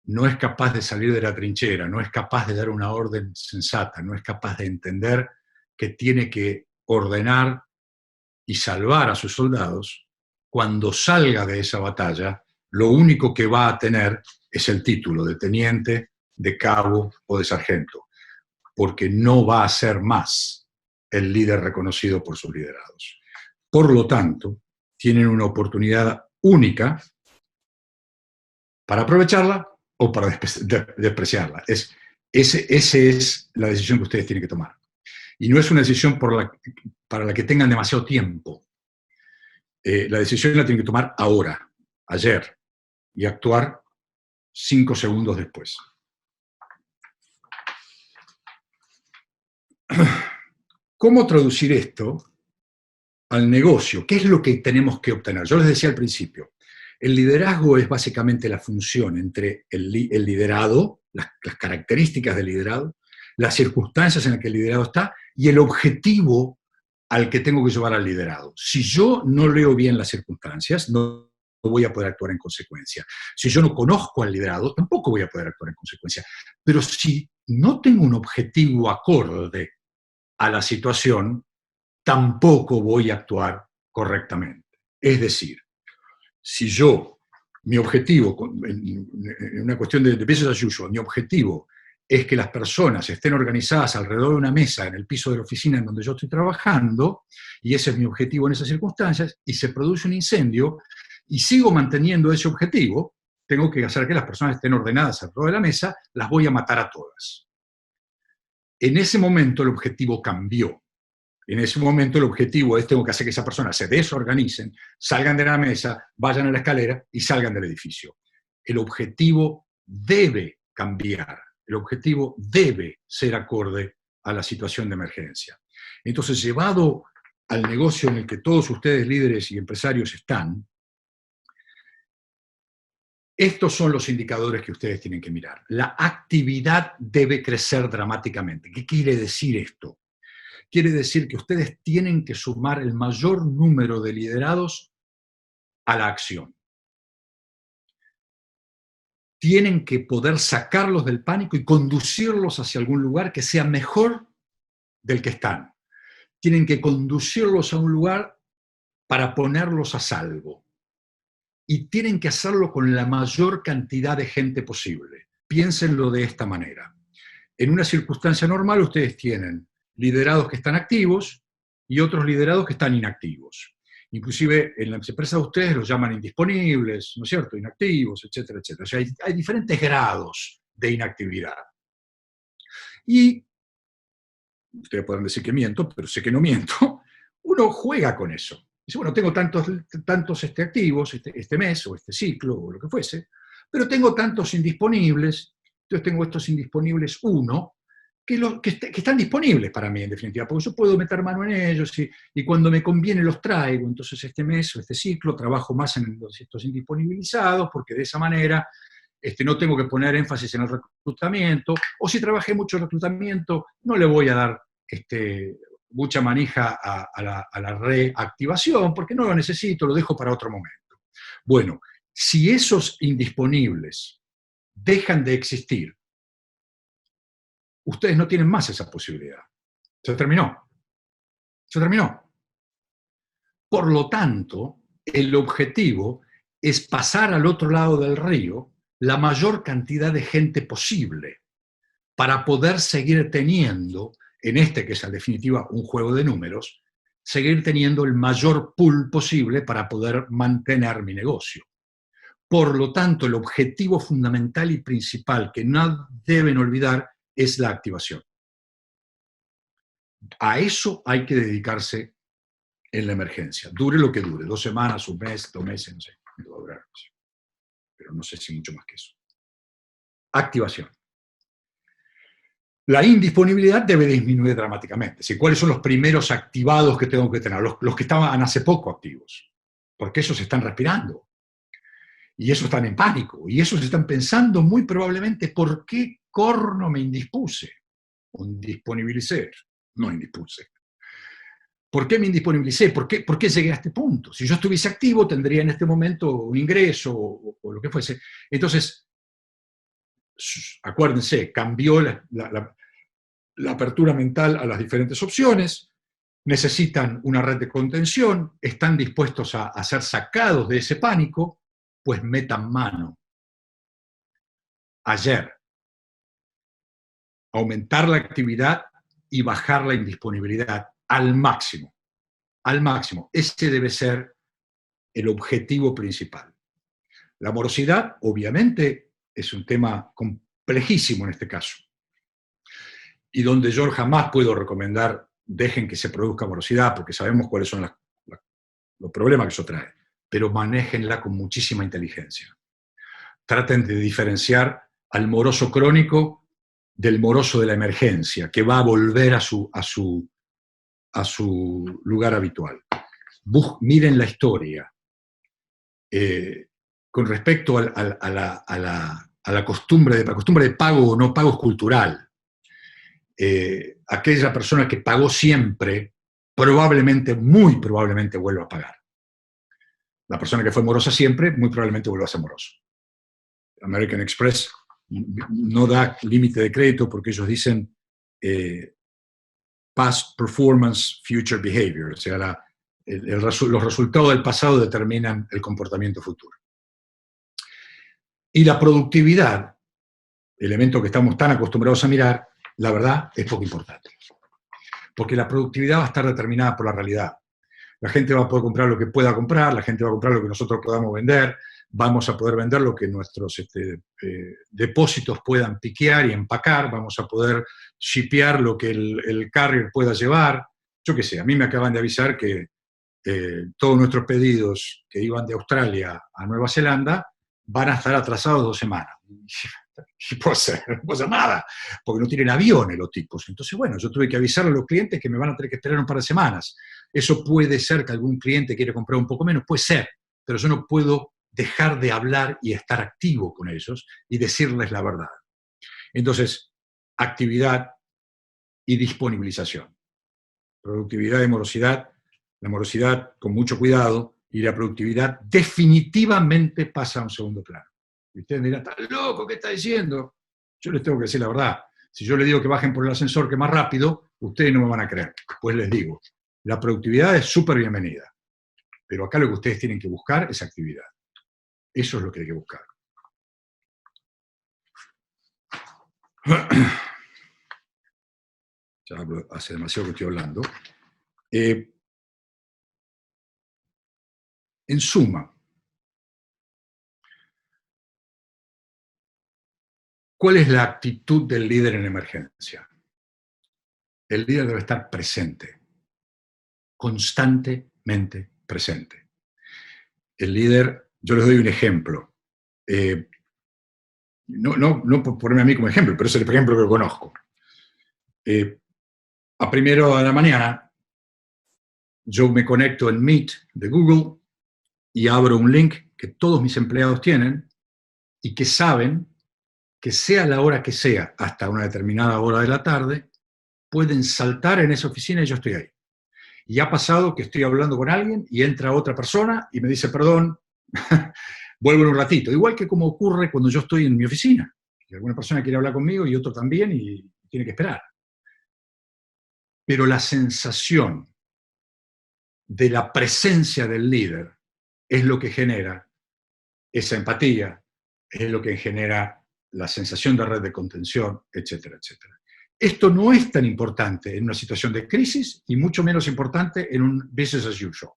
no es capaz de salir de la trinchera, no es capaz de dar una orden sensata, no es capaz de entender que tiene que ordenar y salvar a sus soldados, cuando salga de esa batalla, lo único que va a tener es el título de teniente, de cabo o de sargento, porque no va a ser más el líder reconocido por sus liderados. Por lo tanto, tienen una oportunidad única para aprovecharla o para despreciarla. Esa es la decisión que ustedes tienen que tomar. Y no es una decisión para la que tengan demasiado tiempo. La decisión la tienen que tomar ahora, ayer, y actuar 5 segundos después. ¿Cómo traducir esto al negocio? ¿Qué es lo que tenemos que obtener? Yo les decía al principio, el liderazgo es básicamente la función entre el liderado, las características del liderado, las circunstancias en las que el liderado está y el objetivo al que tengo que llevar al liderado. Si yo no leo bien las circunstancias, no voy a poder actuar en consecuencia. Si yo no conozco al liderado, tampoco voy a poder actuar en consecuencia. Pero si no tengo un objetivo acorde a la situación, tampoco voy a actuar correctamente. Es decir, si mi objetivo, en una cuestión de business as usual, mi objetivo es que las personas estén organizadas alrededor de una mesa en el piso de la oficina en donde yo estoy trabajando, y ese es mi objetivo en esas circunstancias, y se produce un incendio, y sigo manteniendo ese objetivo, tengo que hacer que las personas estén ordenadas alrededor de la mesa, las voy a matar a todas. En ese momento el objetivo cambió. En ese momento el objetivo es, tengo que hacer que esas personas se desorganicen, salgan de la mesa, vayan a la escalera y salgan del edificio. El objetivo debe cambiar. El objetivo debe ser acorde a la situación de emergencia. Entonces, llevado al negocio en el que todos ustedes, líderes y empresarios, están, estos son los indicadores que ustedes tienen que mirar. La actividad debe crecer dramáticamente. ¿Qué quiere decir esto? Quiere decir que ustedes tienen que sumar el mayor número de liderados a la acción. Tienen que poder sacarlos del pánico y conducirlos hacia algún lugar que sea mejor del que están. Tienen que conducirlos a un lugar para ponerlos a salvo. Y tienen que hacerlo con la mayor cantidad de gente posible. Piénsenlo de esta manera. En una circunstancia normal ustedes tienen liderados que están activos y otros liderados que están inactivos. Inclusive en las empresas de ustedes los llaman indisponibles, ¿no es cierto? Inactivos, etcétera, etcétera. O sea, hay diferentes grados de inactividad. Y ustedes pueden decir que miento, pero sé que no miento. Uno juega con eso. Dice, bueno, tengo tantos activos este mes o este ciclo o lo que fuese, pero tengo tantos indisponibles, entonces tengo estos indisponibles 1, que están disponibles para mí, en definitiva, porque yo puedo meter mano en ellos y cuando me conviene los traigo. Entonces este mes o este ciclo trabajo más en estos indisponibilizados, porque de esa manera no tengo que poner énfasis en el reclutamiento, o si trabajé mucho en reclutamiento, no le voy a dar mucha manija a la reactivación, porque no lo necesito, lo dejo para otro momento. Bueno, si esos indisponibles dejan de existir, ustedes no tienen más esa posibilidad. Se terminó. Se terminó. Por lo tanto, el objetivo es pasar al otro lado del río la mayor cantidad de gente posible para poder seguir teniendo, en que es en definitiva un juego de números, seguir teniendo el mayor pool posible para poder mantener mi negocio. Por lo tanto, el objetivo fundamental y principal que no deben olvidar es la activación. A eso hay que dedicarse en la emergencia. Dure lo que dure, 2 semanas, 1 mes, 2 meses, no sé, va a durar, pero no sé si mucho más que eso. Activación. La indisponibilidad debe disminuir dramáticamente. ¿Cuáles son los primeros activados que tengo que tener? Los que estaban hace poco activos, porque esos están respirando. Y esos están en pánico. Y esos están pensando muy probablemente, ¿por qué corno me indispuse? O indisponibilicé. No indispuse. ¿Por qué me indisponibilicé? ¿Por qué llegué a este punto? Si yo estuviese activo, tendría en este momento un ingreso o lo que fuese. Entonces, acuérdense, cambió la apertura mental a las diferentes opciones, necesitan una red de contención, están dispuestos a ser sacados de ese pánico, pues metan mano. Ayer, aumentar la actividad y bajar la indisponibilidad al máximo. Al máximo. Ese debe ser el objetivo principal. La morosidad, obviamente, es un tema complejísimo en este caso. Y donde yo jamás puedo recomendar dejen que se produzca morosidad, porque sabemos cuáles son los problemas que eso trae. Pero manéjenla con muchísima inteligencia. Traten de diferenciar al moroso crónico del moroso de la emergencia, que va a volver a su lugar habitual. Miren la historia. Con respecto a la costumbre de pago o no pago es cultural. Aquella persona que pagó siempre, probablemente, muy probablemente vuelva a pagar. La persona que fue morosa siempre, muy probablemente vuelva a ser moroso. American Express no da límite de crédito porque ellos dicen past performance, future behavior. O sea, los resultados del pasado determinan el comportamiento futuro. Y la productividad, elemento que estamos tan acostumbrados a mirar, la verdad es poco importante. Porque la productividad va a estar determinada por la realidad. La gente va a poder comprar lo que pueda comprar, la gente va a comprar lo que nosotros podamos vender, vamos a poder vender lo que nuestros depósitos puedan piquear y empacar, vamos a poder shipear lo que el carrier pueda llevar. Yo qué sé, a mí me acaban de avisar que todos nuestros pedidos que iban de Australia a Nueva Zelanda van a estar atrasados 2 semanas. Y no puedo hacer nada, porque no tienen aviones los tipos. Entonces, bueno, yo tuve que avisarle a los clientes que me van a tener que esperar un par de semanas. Eso puede ser que algún cliente quiera comprar un poco menos, puede ser, pero yo no puedo dejar de hablar y estar activo con ellos y decirles la verdad. Entonces, actividad y disponibilización. Productividad y morosidad. La morosidad con mucho cuidado y la productividad definitivamente pasa a un segundo plano. Y ustedes dirán, ¿estás loco? ¿Qué está diciendo? Yo les tengo que decir la verdad. Si yo les digo que bajen por el ascensor que es más rápido, ustedes no me van a creer. Pues les digo, la productividad es súper bienvenida. Pero acá lo que ustedes tienen que buscar es actividad. Eso es lo que hay que buscar. Ya hablo, hace demasiado que estoy hablando. En suma, ¿cuál es la actitud del líder en emergencia? El líder debe estar presente, constantemente presente. El líder, yo les doy un ejemplo. No por ponerme a mí como ejemplo, pero es el ejemplo que conozco. A primero de la mañana, yo me conecto en Meet de Google y abro un link que todos mis empleados tienen y que saben que sea la hora que sea, hasta una determinada hora de la tarde, pueden saltar en esa oficina y yo estoy ahí. Y ha pasado que estoy hablando con alguien y entra otra persona y me dice, perdón, vuelvo en un ratito. Igual que como ocurre cuando yo estoy en mi oficina. Que alguna persona quiere hablar conmigo y otro también y tiene que esperar. Pero la sensación de la presencia del líder es lo que genera esa empatía, es lo que genera la sensación de red de contención, etcétera, etcétera. Esto no es tan importante en una situación de crisis y mucho menos importante en un business as usual.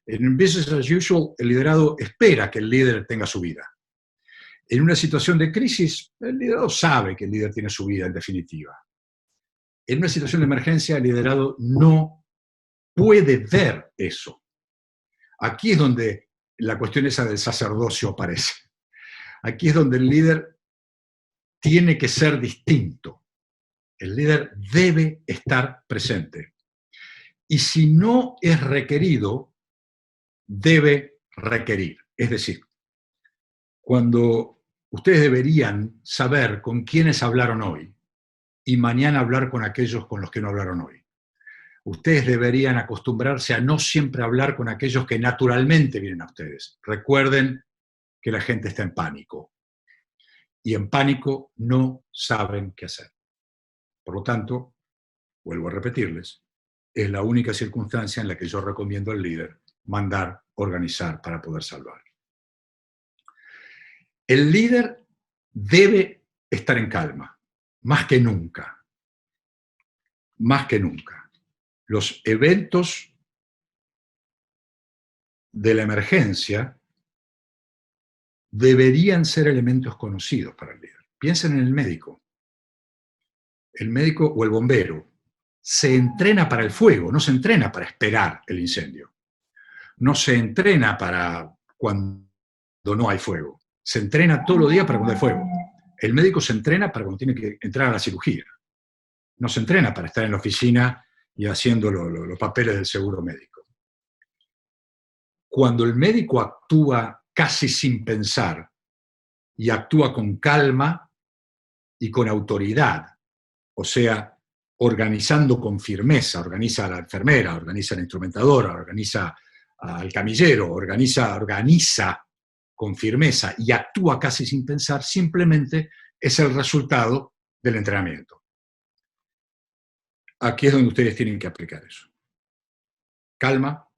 En un business as usual, el liderado espera que el líder tenga su vida. En una situación de crisis, el liderado sabe que el líder tiene su vida, en definitiva. En una situación de emergencia, el liderado no puede ver eso. Aquí es donde la cuestión esa del sacerdocio aparece. Aquí es donde el líder tiene que ser distinto. El líder debe estar presente. Y si no es requerido, debe requerir. Es decir, cuando ustedes deberían saber con quiénes hablaron hoy y mañana hablar con aquellos con los que no hablaron hoy. Ustedes deberían acostumbrarse a no siempre hablar con aquellos que naturalmente vienen a ustedes. Recuerden que la gente está en pánico. Y en pánico no saben qué hacer. Por lo tanto, vuelvo a repetirles, es la única circunstancia en la que yo recomiendo al líder mandar, organizar para poder salvar. El líder debe estar en calma, más que nunca. Más que nunca. Los eventos de la emergencia deberían ser elementos conocidos para el líder. Piensen en el médico. El médico o el bombero se entrena para el fuego, no se entrena para esperar el incendio. No se entrena para cuando no hay fuego. Se entrena todos los días para cuando hay fuego. El médico se entrena para cuando tiene que entrar a la cirugía. No se entrena para estar en la oficina y haciendo los papeles del seguro médico. Cuando el médico actúa casi sin pensar y actúa con calma y con autoridad, o sea, organizando con firmeza, organiza a la enfermera, organiza a la instrumentadora, organiza al camillero, organiza con firmeza y actúa casi sin pensar, simplemente es el resultado del entrenamiento. Aquí es donde ustedes tienen que aplicar eso. Calma,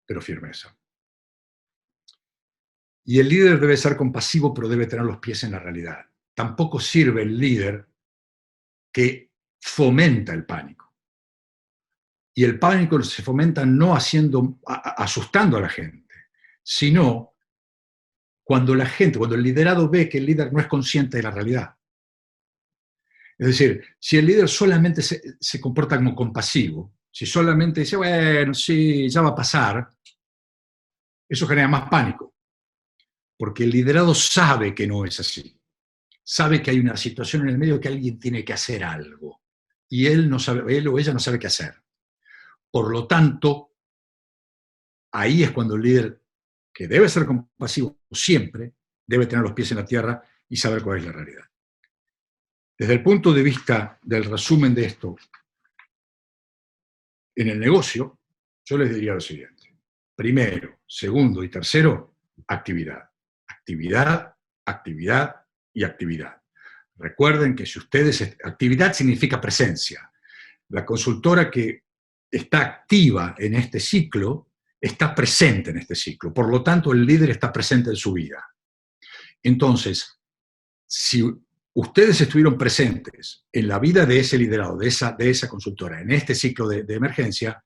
pero firmeza. Y el líder debe ser compasivo, pero debe tener los pies en la realidad. Tampoco sirve el líder que fomenta el pánico. Y el pánico se fomenta no asustando a la gente, sino cuando la gente, cuando el liderado ve que el líder no es consciente de la realidad. Es decir, si el líder solamente se comporta como compasivo, si solamente dice, bueno, sí, ya va a pasar, eso genera más pánico, porque el liderado sabe que no es así. Sabe que hay una situación en el medio que alguien tiene que hacer algo, y él o ella no sabe qué hacer. Por lo tanto, ahí es cuando el líder, que debe ser compasivo siempre, debe tener los pies en la tierra y saber cuál es la realidad. Desde el punto de vista del resumen de esto, en el negocio, yo les diría lo siguiente. Primero, segundo y tercero, actividad. Actividad, actividad y actividad. Recuerden que si ustedes... Actividad significa presencia. La consultora que está activa en este ciclo está presente en este ciclo. Por lo tanto, el líder está presente en su vida. Entonces, si ustedes estuvieron presentes en la vida de ese liderado, de esa consultora, en este ciclo de emergencia,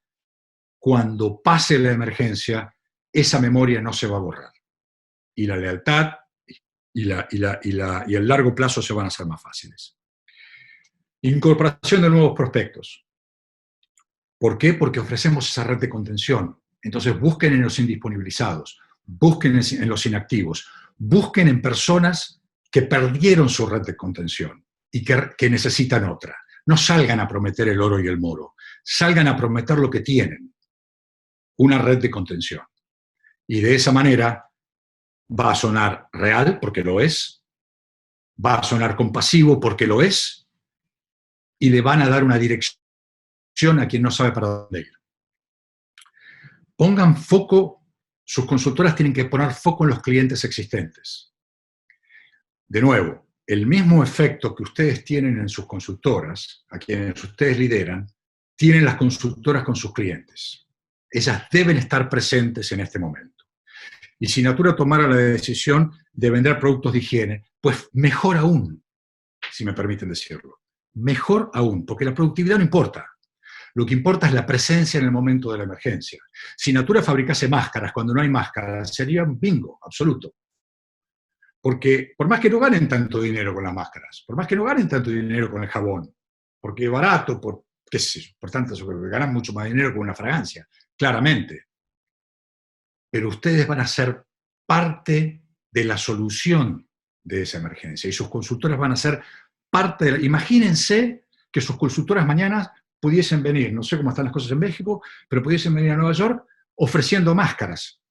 cuando pase la emergencia, esa memoria no se va a borrar. Y la lealtad y el largo plazo se van a hacer más fáciles. Incorporación de nuevos prospectos. ¿Por qué? Porque ofrecemos esa red de contención. Entonces busquen en los indisponibilizados, busquen en los inactivos, busquen en personas que perdieron su red de contención y que necesitan otra. No salgan a prometer el oro y el moro, salgan a prometer lo que tienen, una red de contención. Y de esa manera va a sonar real, porque lo es, va a sonar compasivo, porque lo es, y le van a dar una dirección a quien no sabe para dónde ir. Pongan foco, sus consultoras tienen que poner foco en los clientes existentes. De nuevo, el mismo efecto que ustedes tienen en sus consultoras, a quienes ustedes lideran, tienen las consultoras con sus clientes. Ellas deben estar presentes en este momento. Y si Natura tomara la decisión de vender productos de higiene, pues mejor aún, si me permiten decirlo. Mejor aún, porque la productividad no importa. Lo que importa es la presencia en el momento de la emergencia. Si Natura fabricase máscaras cuando no hay máscaras, sería un bingo absoluto. Porque por más que no ganen tanto dinero con las máscaras, por más que no ganen tanto dinero con el jabón, porque es barato, qué sé yo, por tanto, ganan mucho más dinero con una fragancia, claramente. Pero ustedes van a ser parte de la solución de esa emergencia y sus consultoras van a ser parte de la... Imagínense que sus consultoras mañana pudiesen venir, no sé cómo están las cosas en México, pero pudiesen venir a Nueva York ofreciendo máscaras.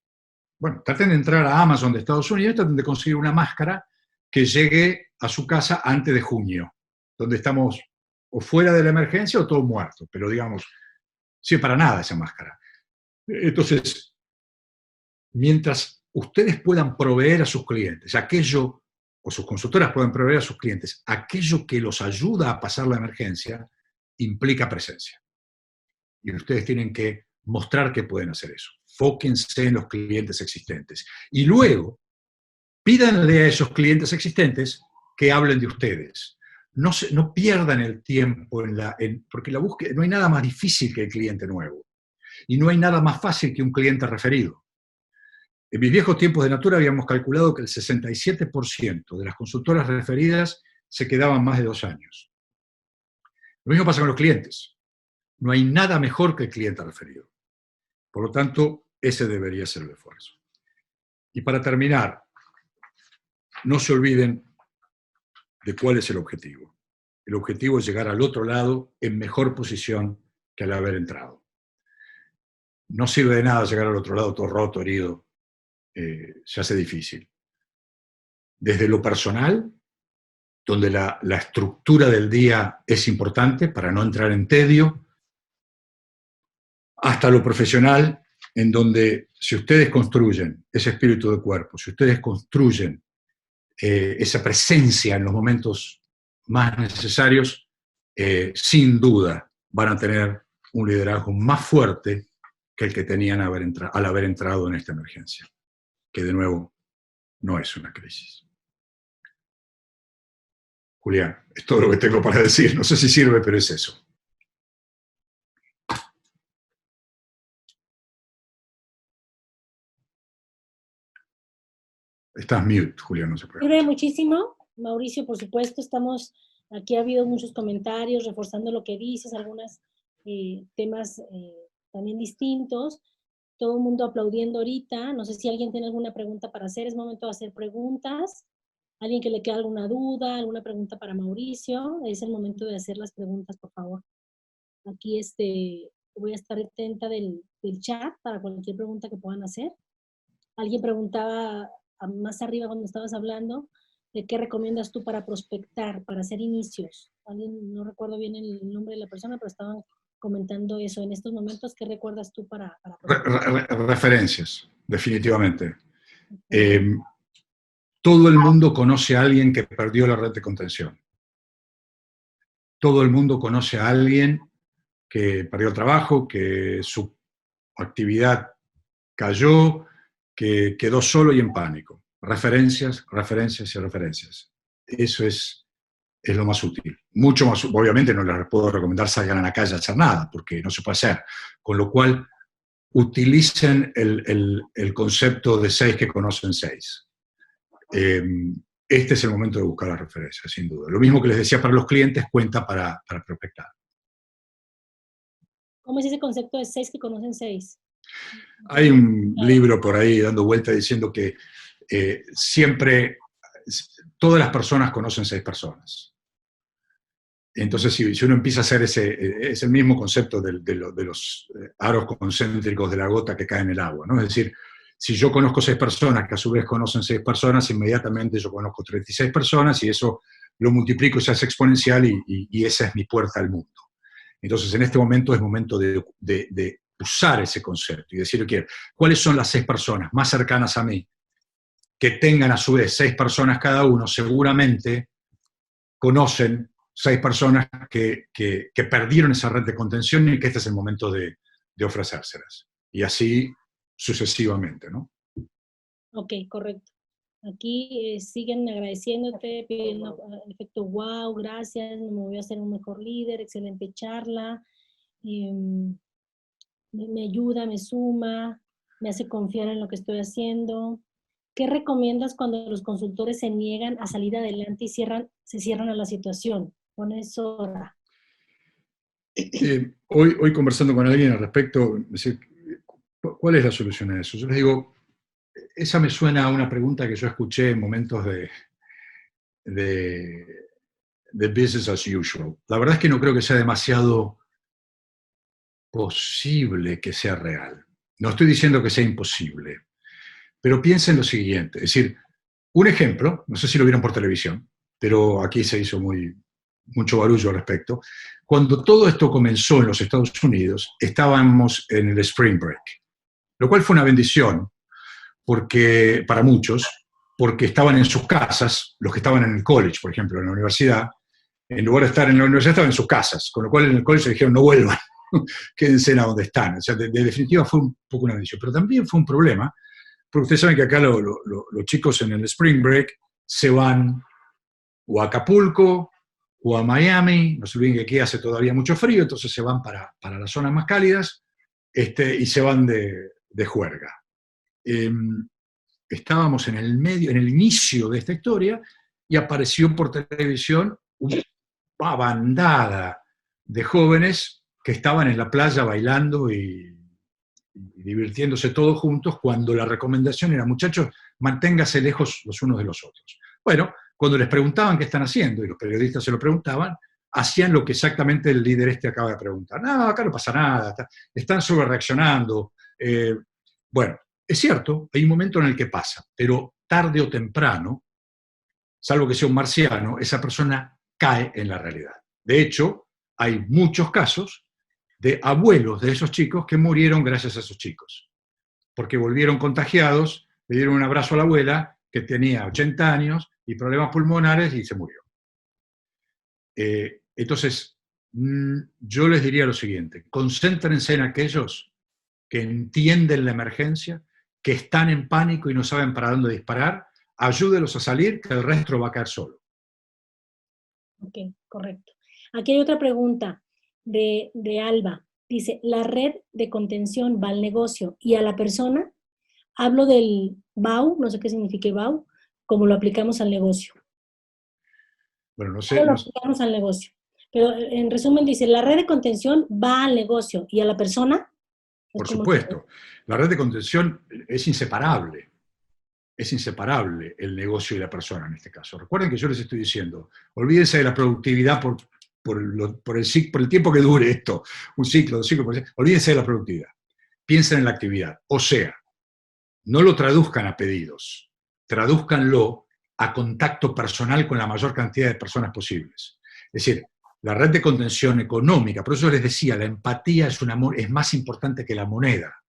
Bueno, traten de entrar a Amazon de Estados Unidos, traten de conseguir una máscara que llegue a su casa antes de junio, donde estamos o fuera de la emergencia o todos muertos, pero digamos, sí, para nada esa máscara. Entonces, mientras ustedes puedan proveer a sus clientes aquello, o sus consultoras puedan proveer a sus clientes aquello que los ayuda a pasar la emergencia, implica presencia. Y ustedes tienen que mostrar que pueden hacer eso. Fóquense en los clientes existentes. Y luego, pídanle a esos clientes existentes que hablen de ustedes. No pierdan el tiempo porque la búsqueda, no hay nada más difícil que el cliente nuevo. Y no hay nada más fácil que un cliente referido. En mis viejos tiempos de Natura habíamos calculado que el 67% de las consultoras referidas se quedaban más de 2 años. Lo mismo pasa con los clientes. No hay nada mejor que el cliente referido. Por lo tanto, ese debería ser el esfuerzo. Y para terminar, no se olviden de cuál es el objetivo. El objetivo es llegar al otro lado en mejor posición que al haber entrado. No sirve de nada llegar al otro lado todo roto, herido. Se hace difícil. Desde lo personal, donde la estructura del día es importante para no entrar en tedio, hasta lo profesional, en donde si ustedes construyen ese espíritu de cuerpo, si ustedes construyen esa presencia en los momentos más necesarios, sin duda van a tener un liderazgo más fuerte que el que tenían al haber entrado en esta emergencia, que de nuevo no es una crisis. Julián, es todo lo que tengo para decir. No sé si sirve, pero es eso. Estás mute, Julián, no se puede. Sirve muchísimo, Mauricio, por supuesto, aquí ha habido muchos comentarios reforzando lo que dices, algunos temas también distintos, todo el mundo aplaudiendo ahorita, no sé si alguien tiene alguna pregunta para hacer, es momento de hacer preguntas, alguien que le quede alguna duda, alguna pregunta para Mauricio, es el momento de hacer las preguntas, por favor. Aquí voy a estar atenta del chat para cualquier pregunta que puedan hacer. Alguien preguntaba más arriba cuando estabas hablando, de qué recomiendas tú para prospectar, para hacer inicios. Alguien, no recuerdo bien el nombre de la persona, pero estaban comentando eso. En estos momentos, ¿qué recuerdas tú para Referencias, definitivamente. Todo el mundo conoce a alguien que perdió la red de contención. Todo el mundo conoce a alguien que perdió el trabajo, que su actividad cayó, que quedó solo y en pánico. Referencias, referencias y referencias. Eso es lo más útil. Mucho más, obviamente no les puedo recomendar salgan a la calle a hacer nada, porque no se puede hacer. Con lo cual, utilicen el concepto de 6 que conocen 6. Este es el momento de buscar las referencias, sin duda. Lo mismo que les decía para los clientes, cuenta para prospectar. ¿Cómo es ese concepto de 6 que conocen 6? Hay un libro por ahí dando vuelta diciendo que siempre, todas las personas conocen 6 personas. Entonces, si uno empieza a hacer es el mismo concepto de los aros concéntricos de la gota que cae en el agua, ¿no? Es decir, si yo conozco 6 personas, que a su vez conocen 6 personas, inmediatamente yo conozco 36 personas y eso lo multiplico y se hace exponencial y esa es mi puerta al mundo. Entonces, en este momento es momento de usar ese concepto y decir, okay, ¿cuáles son las 6 personas más cercanas a mí que tengan a su vez 6 personas cada uno? Seguramente conocen 6 personas que perdieron esa red de contención y que este es el momento de ofrecérselas. Y así sucesivamente, ¿no? Ok, correcto. Aquí siguen agradeciéndote, pidiendo efecto wow, gracias, me voy a hacer un mejor líder, excelente charla, me ayuda, me suma, me hace confiar en lo que estoy haciendo. ¿Qué recomiendas cuando los consultores se niegan a salir adelante y se cierran a la situación? Con eso. Hoy conversando con alguien al respecto, decir, ¿cuál es la solución a eso? Yo les digo, esa me suena a una pregunta que yo escuché en momentos de business as usual. La verdad es que no creo que sea demasiado posible que sea real. No estoy diciendo que sea imposible, pero piensen lo siguiente. Es decir, un ejemplo, no sé si lo vieron por televisión, pero aquí se hizo mucho barullo al respecto. Cuando todo esto comenzó en los Estados Unidos, estábamos en el Spring Break, lo cual fue una bendición porque, para muchos, porque estaban en sus casas, los que estaban en el college, por ejemplo, en la universidad, en lugar de estar en la universidad, estaban en sus casas, con lo cual en el college dijeron, no vuelvan, quédense a donde están. O sea, de definitiva fue un poco una bendición, pero también fue un problema, porque ustedes saben que acá los chicos en el Spring Break se van o a Acapulco o a Miami, no se olviden que aquí hace todavía mucho frío, entonces se van para las zonas más cálidas y se van de juerga. Estábamos en el inicio de esta historia y apareció por televisión una bandada de jóvenes que estaban en la playa bailando y divirtiéndose todos juntos cuando la recomendación era, muchachos, manténgase lejos los unos de los otros. Bueno, cuando les preguntaban qué están haciendo, y los periodistas se lo preguntaban, hacían lo que exactamente el líder acaba de preguntar. No, acá no pasa nada, están sobrereaccionando. Bueno, es cierto, hay un momento en el que pasa, pero tarde o temprano, salvo que sea un marciano, esa persona cae en la realidad. De hecho, hay muchos casos de abuelos de esos chicos que murieron gracias a esos chicos, porque volvieron contagiados, le dieron un abrazo a la abuela que tenía 80 años y problemas pulmonares y se murió. Entonces, yo les diría lo siguiente, concéntrense en aquellos que entienden la emergencia, que están en pánico y no saben para dónde disparar, ayúdelos a salir, que el resto va a caer solo. Ok, correcto. Aquí hay otra pregunta de Alba. Dice, ¿la red de contención va al negocio y a la persona? Hablo del BAU, no sé qué significa BAU, como lo aplicamos al negocio. Bueno, no ¿Cómo sé. lo aplicamos al negocio? Pero en resumen dice, la red de contención va al negocio y a la persona. Por supuesto, la red de contención es inseparable. Es inseparable el negocio y la persona en este caso. Recuerden que yo les estoy diciendo, olvídense de la productividad por el tiempo que dure esto, un ciclo, 2 ciclos, olvídense de la productividad. Piensen en la actividad. O sea, no lo traduzcan a pedidos, tradúzcanlo a contacto personal con la mayor cantidad de personas posibles. Es decir, la red de contención económica, por eso les decía, la empatía es más importante que la moneda,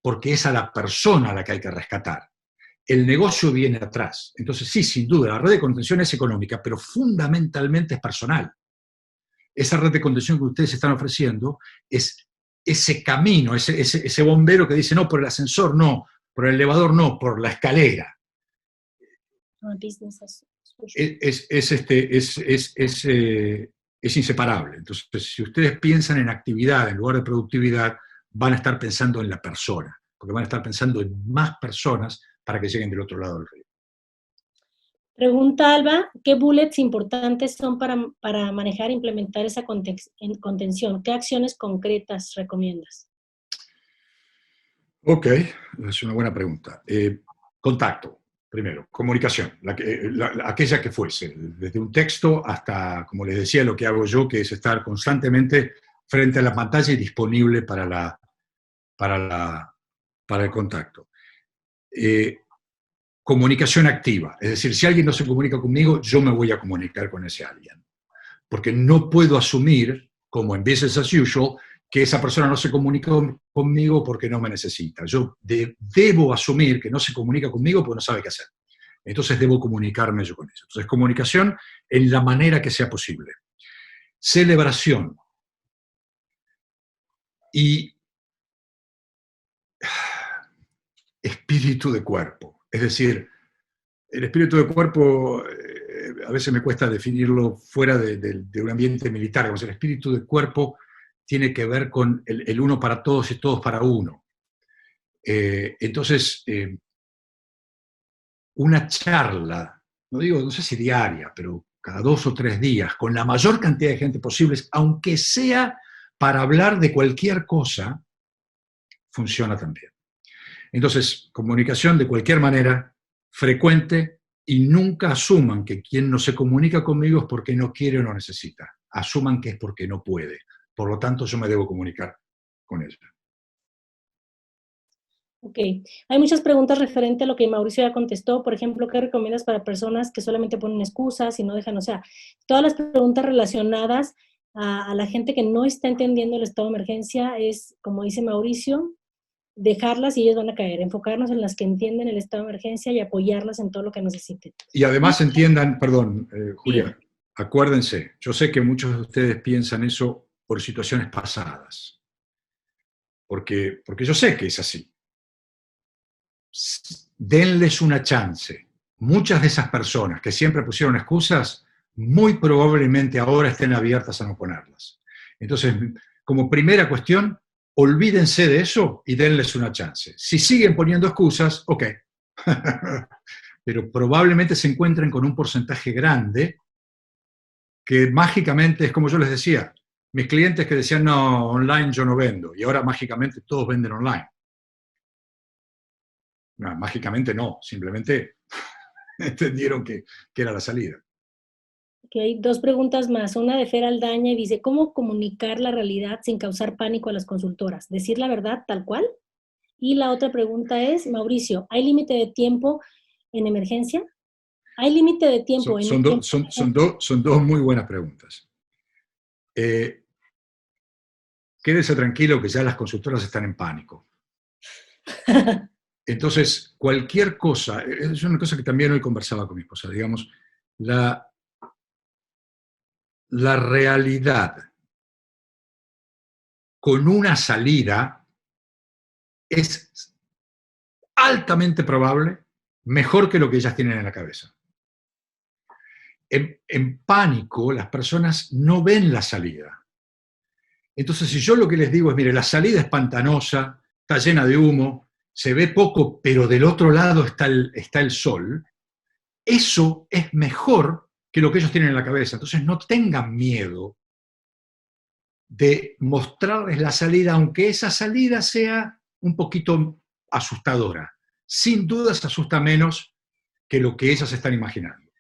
porque es a la persona a la que hay que rescatar. El negocio viene atrás. Entonces, sí, sin duda, la red de contención es económica, pero fundamentalmente es personal. Esa red de contención que ustedes están ofreciendo es ese camino, ese bombero que dice, no, por el ascensor no, por el elevador no, por la escalera. Es inseparable. Entonces, si ustedes piensan en actividad en lugar de productividad, van a estar pensando en la persona, porque van a estar pensando en más personas para que lleguen del otro lado del río. Pregunta Alba, ¿qué bullets importantes son para manejar e implementar esa contención? ¿Qué acciones concretas recomiendas? Ok, es una buena pregunta. Contacto, primero, comunicación, aquella que fuese, desde un texto hasta, como les decía, lo que hago yo, que es estar constantemente frente a la pantalla y disponible para el contacto. Comunicación activa, es decir, si alguien no se comunica conmigo, yo me voy a comunicar con ese alguien. Porque no puedo asumir, como en business as usual, que esa persona no se comunica conmigo porque no me necesita. Yo debo asumir que no se comunica conmigo porque no sabe qué hacer. Entonces debo comunicarme yo con eso. Entonces, comunicación en la manera que sea posible. Celebración. Y espíritu de cuerpo. Es decir, el espíritu de cuerpo a veces me cuesta definirlo fuera de un ambiente militar. El espíritu de cuerpo tiene que ver con el uno para todos y todos para uno. Entonces, una charla, no sé si diaria, pero cada 2 o 3 días, con la mayor cantidad de gente posible, aunque sea para hablar de cualquier cosa, funciona también. Entonces, comunicación de cualquier manera, frecuente, y nunca asuman que quien no se comunica conmigo es porque no quiere o no necesita. Asuman que es porque no puede. Por lo tanto, yo me debo comunicar con ella. Ok. Hay muchas preguntas referente a lo que Mauricio ya contestó. Por ejemplo, ¿qué recomiendas para personas que solamente ponen excusas y no dejan? O sea, todas las preguntas relacionadas a la gente que no está entendiendo el estado de emergencia es, como dice Mauricio, dejarlas y ellos van a caer. Enfocarnos en las que entienden el estado de emergencia y apoyarlas en todo lo que necesiten. Y además entiendan, perdón, Julia, sí. Acuérdense, yo sé que muchos de ustedes piensan eso por situaciones pasadas, porque yo sé que es así. Denles una chance. Muchas de esas personas que siempre pusieron excusas, muy probablemente ahora estén abiertas a no ponerlas. Entonces, como primera cuestión, olvídense de eso y denles una chance. Si siguen poniendo excusas, ok. Pero probablemente se encuentren con un porcentaje grande que mágicamente, es como yo les decía, mis clientes que decían, no, online yo no vendo, y ahora mágicamente todos venden online. No, mágicamente no, simplemente entendieron que era la salida. Ok, 2 preguntas más. Una de Fer Aldaña y dice, ¿cómo comunicar la realidad sin causar pánico a las consultoras? ¿Decir la verdad tal cual? Y la otra pregunta es, Mauricio, ¿hay límite de tiempo en emergencia? ¿Hay límite de tiempo en emergencia? Son dos muy buenas preguntas. Quédese tranquilo que ya las consultoras están en pánico. Entonces, cualquier cosa, es una cosa que también hoy conversaba con mi esposa, digamos, la realidad con una salida es altamente probable, mejor que lo que ellas tienen en la cabeza. En pánico, las personas no ven la salida. Entonces, si yo lo que les digo es, mire, la salida es pantanosa, está llena de humo, se ve poco, pero del otro lado está el sol, eso es mejor que lo que ellos tienen en la cabeza. Entonces no tengan miedo de mostrarles la salida, aunque esa salida sea un poquito asustadora. Sin duda se asusta menos que lo que ellas están imaginando.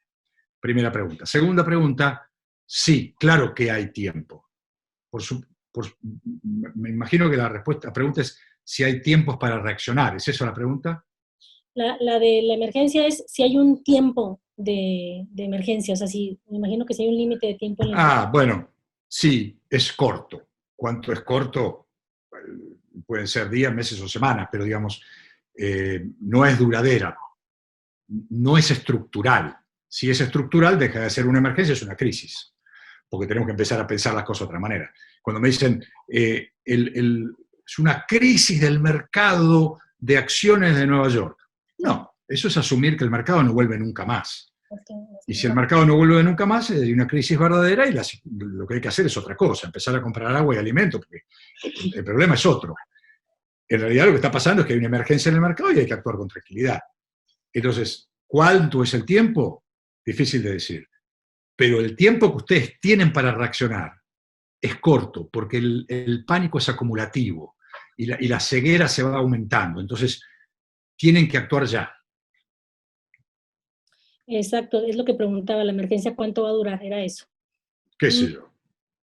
Primera pregunta. Segunda pregunta, sí, claro que hay tiempo. Me imagino que la pregunta es si hay tiempos para reaccionar. ¿Es eso la pregunta? La de la emergencia es si hay un tiempo de emergencia, o sea, me imagino que si hay un límite de tiempo en la emergencia. Bueno, sí, es corto. ¿Cuánto es corto? Pueden ser días, meses o semanas, pero digamos, no es duradera, no es estructural. Si es estructural, deja de ser una emergencia, es una crisis, porque tenemos que empezar a pensar las cosas de otra manera. Cuando me dicen, es una crisis del mercado de acciones de Nueva York. No, eso es asumir que el mercado no vuelve nunca más. Y si el mercado no vuelve nunca más, hay una crisis verdadera y lo que hay que hacer es otra cosa, empezar a comprar agua y alimentos, porque el problema es otro. En realidad lo que está pasando es que hay una emergencia en el mercado y hay que actuar con tranquilidad. Entonces, ¿cuánto es el tiempo? Difícil de decir. Pero el tiempo que ustedes tienen para reaccionar es corto, porque el pánico es acumulativo y la ceguera se va aumentando. Entonces, tienen que actuar ya. Exacto, es lo que preguntaba, la emergencia, ¿cuánto va a durar? Era eso. ¿Qué sé yo?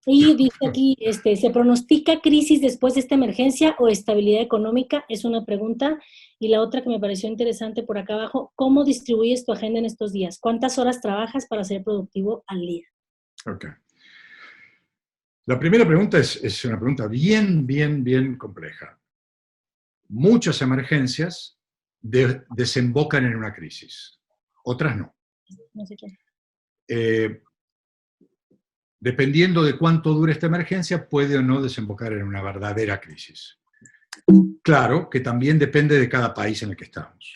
Y dice aquí, ¿se pronostica crisis después de esta emergencia o estabilidad económica? Es una pregunta. Y la otra que me pareció interesante por acá abajo, ¿cómo distribuyes tu agenda en estos días? ¿Cuántas horas trabajas para ser productivo al día? Ok. La primera pregunta es una pregunta bien compleja. Muchas emergencias desembocan en una crisis, otras no. No sé qué. Dependiendo de cuánto dure esta emergencia, puede o no desembocar en una verdadera crisis. Claro que también depende de cada país en el que estamos.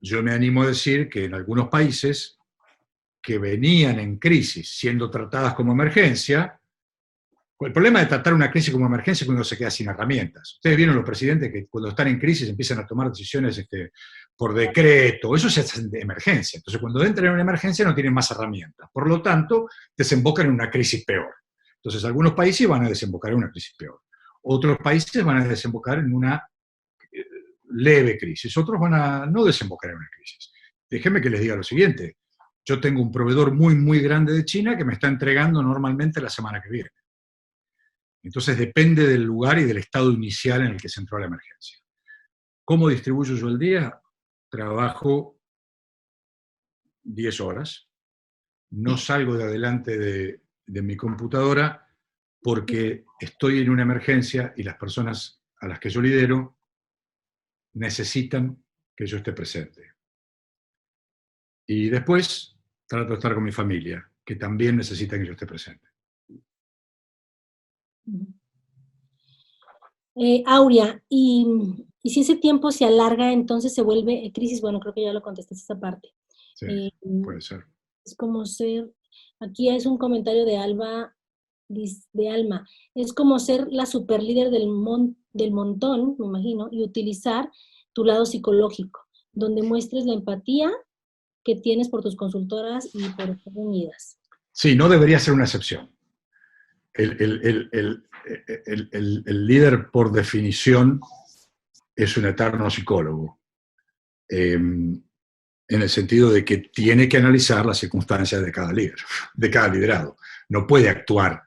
Yo me animo a decir que en algunos países que venían en crisis siendo tratadas como emergencia, el problema de tratar una crisis como emergencia es cuando se queda sin herramientas. Ustedes vieron los presidentes que cuando están en crisis empiezan a tomar decisiones por decreto, eso es de emergencia. Entonces cuando entran en una emergencia no tienen más herramientas. Por lo tanto, desembocan en una crisis peor. Entonces algunos países van a desembocar en una crisis peor. Otros países van a desembocar en una leve crisis. Otros van a no desembocar en una crisis. Déjenme que les diga lo siguiente. Yo tengo un proveedor muy grande de China que me está entregando normalmente la semana que viene. Entonces depende del lugar y del estado inicial en el que se entró la emergencia. ¿Cómo distribuyo yo el día? Trabajo 10 horas. No salgo de adelante de mi computadora porque estoy en una emergencia y las personas a las que yo lidero necesitan que yo esté presente. Y después trato de estar con mi familia, que también necesita que yo esté presente. Aurea, y si ese tiempo se alarga, entonces se vuelve crisis. Bueno, creo que ya lo contestaste esa parte. Sí, puede ser. Es como ser, aquí es un comentario de Alma, es como ser la superlíder del montón, me imagino, y utilizar tu lado psicológico, donde muestres la empatía que tienes por tus consultoras y por estar unidas. Sí, no debería ser una excepción. El líder, por definición, es un eterno psicólogo, en el sentido de que tiene que analizar las circunstancias de cada líder, de cada liderado. No puede actuar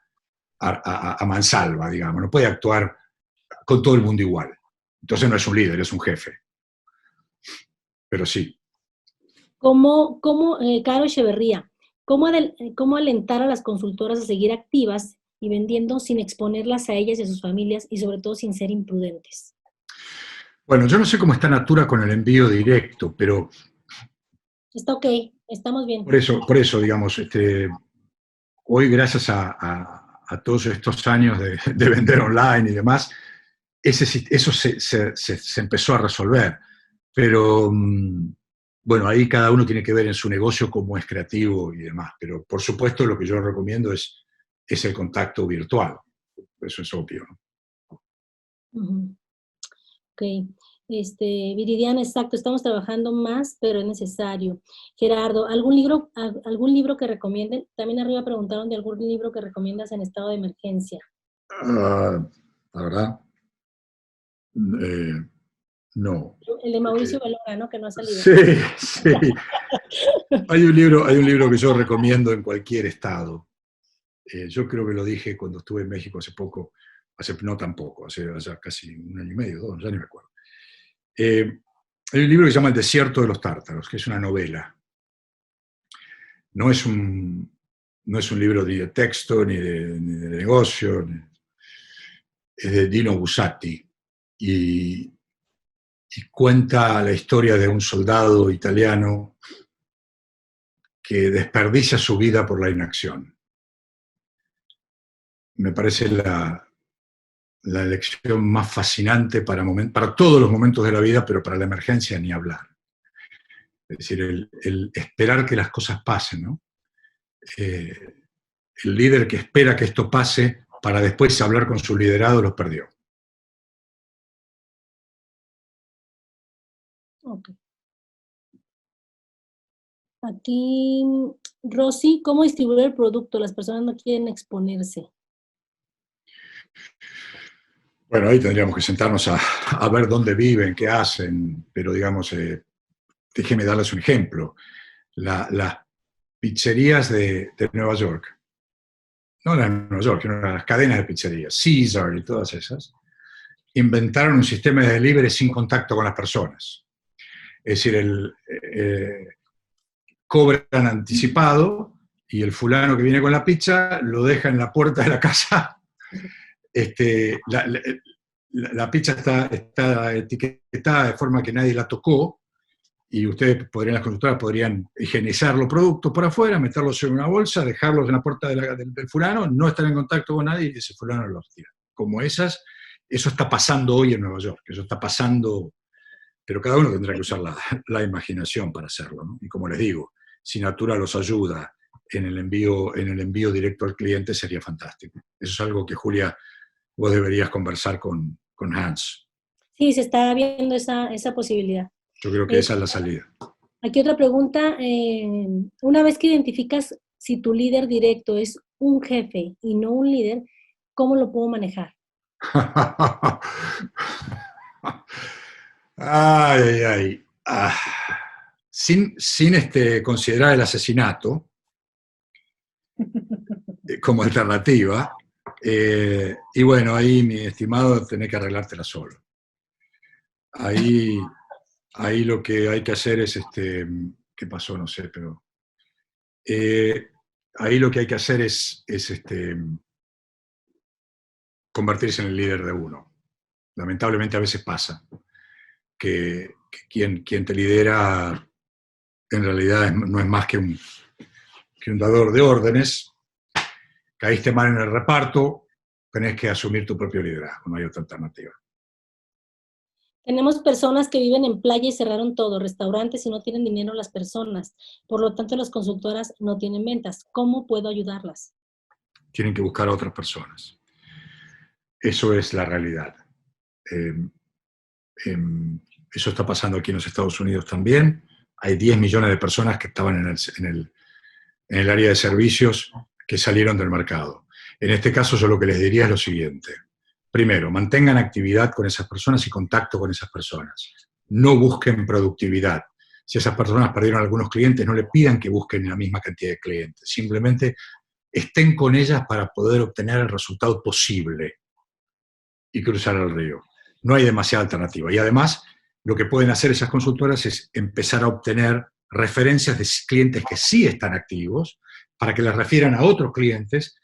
a mansalva, digamos, no puede actuar con todo el mundo igual. Entonces no es un líder, es un jefe. Pero sí. Caro Echeverría, ¿cómo alentar a las consultoras a seguir activas y vendiendo sin exponerlas a ellas y a sus familias y sobre todo sin ser imprudentes? Bueno, yo no sé cómo está Natura con el envío directo, pero... Está ok, estamos bien. Por eso digamos, hoy gracias a todos estos años de vender online y demás, eso se empezó a resolver. Pero, bueno, ahí cada uno tiene que ver en su negocio cómo es creativo y demás. Pero, por supuesto, lo que yo recomiendo es el contacto virtual. Eso es obvio. Ok. Viridiana, exacto, estamos trabajando más, pero es necesario. Gerardo, algún libro que recomienden? También arriba preguntaron de algún libro que recomiendas en estado de emergencia. La verdad, no. El de Mauricio Valora, ¿no? Que no ha salido. Sí, sí. Hay un libro que yo recomiendo en cualquier estado. Yo creo que lo dije cuando estuve en México hace poco, no tampoco, hace casi un año y medio, 2, ya ni me acuerdo. Hay un libro que se llama El desierto de los tártaros, que es una novela. No es un libro ni de texto, ni de negocio. Es de Dino Buzzati y cuenta la historia de un soldado italiano que desperdicia su vida por la inacción. Me parece la elección más fascinante para todos los momentos de la vida, pero para la emergencia ni hablar. Es decir, el esperar que las cosas pasen, ¿no? El líder que espera que esto pase para después hablar con su liderado los perdió. Okay. Aquí, Rosy, ¿cómo distribuir el producto? Las personas no quieren exponerse. Bueno, ahí tendríamos que sentarnos a ver dónde viven, qué hacen, pero digamos, déjeme darles un ejemplo. Las pizzerías de Nueva York, no las de Nueva York, sino las cadenas de pizzerías, Caesar y todas esas, inventaron un sistema de delivery sin contacto con las personas. Es decir, cobran anticipado y el fulano que viene con la pizza lo deja en la puerta de la casa. La pizza está etiquetada de forma que nadie la tocó y las constructoras podrían higienizar los productos por afuera, meterlos en una bolsa, dejarlos en la puerta del fulano, no estar en contacto con nadie y ese fulano los tira. Como eso está pasando hoy en Nueva York, eso está pasando, pero cada uno tendrá que usar la imaginación para hacerlo, ¿no? Y como les digo, si Natura los ayuda en el envío directo al cliente sería fantástico. Eso es algo que, Julia, vos deberías conversar con Hans. Sí, se está viendo esa posibilidad. Yo creo que esa es la salida. Aquí otra pregunta. Una vez que identificas si tu líder directo es un jefe y no un líder, ¿cómo lo puedo manejar? Ay. Sin considerar el asesinato como alternativa, y bueno, ahí, mi estimado, tenés que arreglártela solo. Ahí lo que hay que hacer es, ¿qué pasó? No sé, pero ahí lo que hay que hacer es convertirse en el líder de uno. Lamentablemente a veces pasa que quien te lidera en realidad no es más que un dador de órdenes. Caíste mal en el reparto, tenés que asumir tu propio liderazgo, no hay otra alternativa. Tenemos personas que viven en playa y cerraron todo, restaurantes y no tienen dinero las personas. Por lo tanto, las consultoras no tienen ventas. ¿Cómo puedo ayudarlas? Tienen que buscar a otras personas. Eso es la realidad. Eso está pasando aquí en los Estados Unidos también. Hay 10 millones de personas que estaban en el área de servicios que salieron del mercado. En este caso, yo lo que les diría es lo siguiente. Primero, mantengan actividad con esas personas y contacto con esas personas. No busquen productividad. Si esas personas perdieron algunos clientes, no le pidan que busquen la misma cantidad de clientes. Simplemente estén con ellas para poder obtener el resultado posible y cruzar el río. No hay demasiada alternativa. Y además, lo que pueden hacer esas consultoras es empezar a obtener referencias de clientes que sí están activos para que les refieran a otros clientes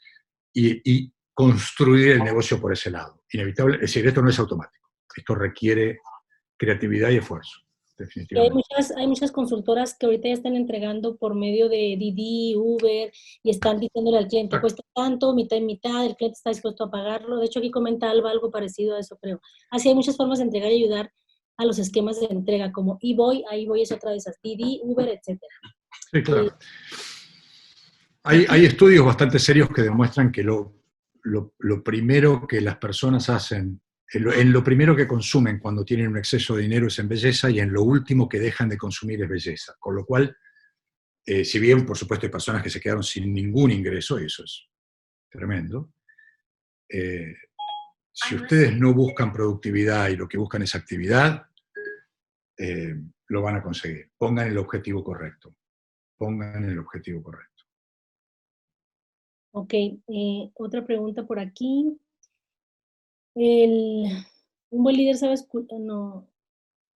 y construir el negocio por ese lado. Inevitable, es decir, esto no es automático. Esto requiere creatividad y esfuerzo, definitivamente. Hay muchas consultoras que ahorita ya están entregando por medio de Didi, Uber, y están diciéndole al cliente, cuesta tanto, mitad y mitad, el cliente está dispuesto a pagarlo. De hecho, aquí comenta Alba algo parecido a eso, creo. Así hay muchas formas de entregar y ayudar a los esquemas de entrega, como eVoy, ahí voy es otra de esas, Didi, Uber, etc. Sí, claro. Hay estudios bastante serios que demuestran que lo primero que las personas hacen En lo primero que consumen cuando tienen un exceso de dinero es en belleza, y en lo último que dejan de consumir es belleza. Con lo cual, si bien, por supuesto, hay personas que se quedaron sin ningún ingreso, y eso es tremendo, si ustedes no buscan productividad y lo que buscan es actividad, lo van a conseguir. Pongan el objetivo correcto. Pongan el objetivo correcto. Ok, otra pregunta por aquí. Un buen líder sabe escuchar. No,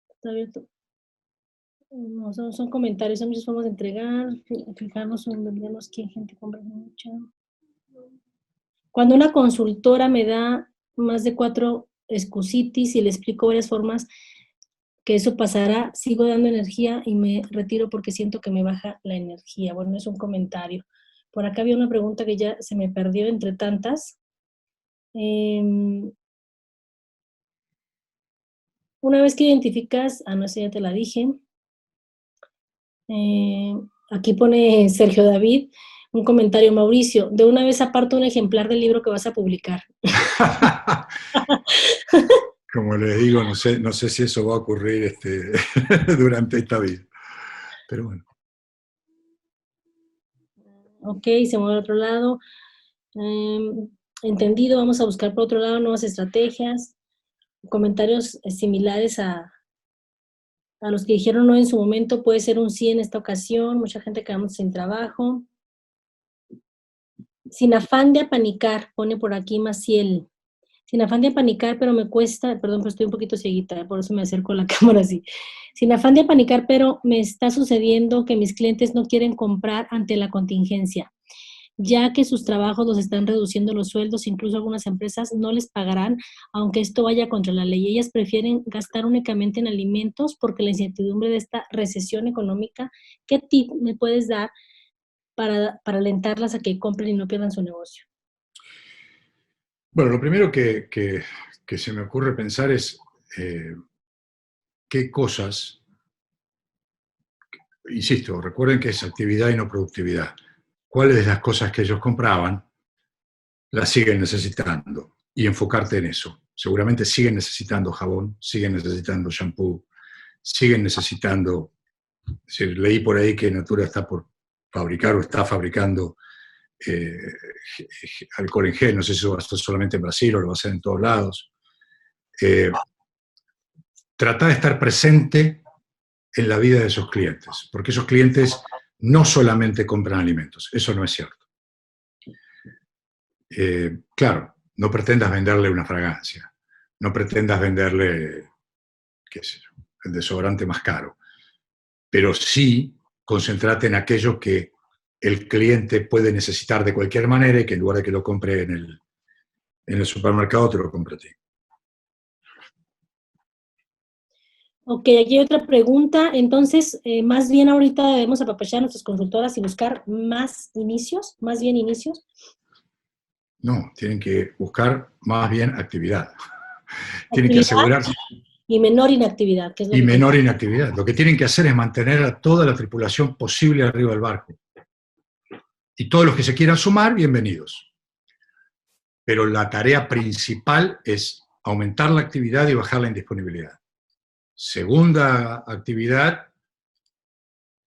está abierto. No, son comentarios, son muchas formas de entregar. Fijarnos en vendernos quién gente compra mucha. Cuando una consultora me da más de 4 excusitis y le explico varias formas que eso pasará, sigo dando energía y me retiro porque siento que me baja la energía. Bueno, es un comentario. Por acá había una pregunta que ya se me perdió entre tantas. Una vez que identificas, no sé, ya te la dije. Aquí pone Sergio David, un comentario, Mauricio, de una vez aparto un ejemplar del libro que vas a publicar. Como les digo, no sé si eso va a ocurrir durante esta vida. Pero bueno. Ok, se mueve al otro lado. Entendido, vamos a buscar por otro lado nuevas estrategias. Comentarios similares a los que dijeron no en su momento, puede ser un sí en esta ocasión, mucha gente quedamos sin trabajo. Sin afán de apanicar, pone por aquí Maciel. Sin afán de apanicar, pero me cuesta, perdón, pero estoy un poquito cieguita, por eso me acerco a la cámara así. Sin afán de apanicar, pero me está sucediendo que mis clientes no quieren comprar ante la contingencia, ya que sus trabajos los están reduciendo los sueldos, incluso algunas empresas no les pagarán, aunque esto vaya contra la ley. Ellas prefieren gastar únicamente en alimentos porque la incertidumbre de esta recesión económica. ¿Qué tip me puedes dar para alentarlas a que compren y no pierdan su negocio? Bueno, lo primero que se me ocurre pensar es qué cosas, insisto, recuerden que es actividad y no productividad, cuáles de las cosas que ellos compraban las siguen necesitando y enfocarte en eso. Seguramente siguen necesitando jabón, siguen necesitando shampoo, siguen necesitando, leí por ahí que Natura está por fabricar o está fabricando alcohol en gel, no sé si eso va a estar solamente en Brasil o lo va a hacer en todos lados. Trata de estar presente en la vida de esos clientes, porque esos clientes no solamente compran alimentos, eso no es cierto. Claro, no pretendas venderle una fragancia, no pretendas venderle, qué sé yo, el desodorante más caro, pero sí concéntrate en aquello que el cliente puede necesitar de cualquier manera y que en lugar de que lo compre en el supermercado, te lo compre a ti. Ok, aquí hay otra pregunta. Entonces, más bien ahorita debemos apapachar a nuestras consultoras y buscar más inicios, más bien inicios. No, tienen que buscar más bien actividad. Tienen que asegurarse. Y menor inactividad. Que es lo y que menor inactividad. Lo que tienen que hacer es mantener a toda la tripulación posible arriba del barco. Y todos los que se quieran sumar, bienvenidos. Pero la tarea principal es aumentar la actividad y bajar la indisponibilidad. Segunda actividad,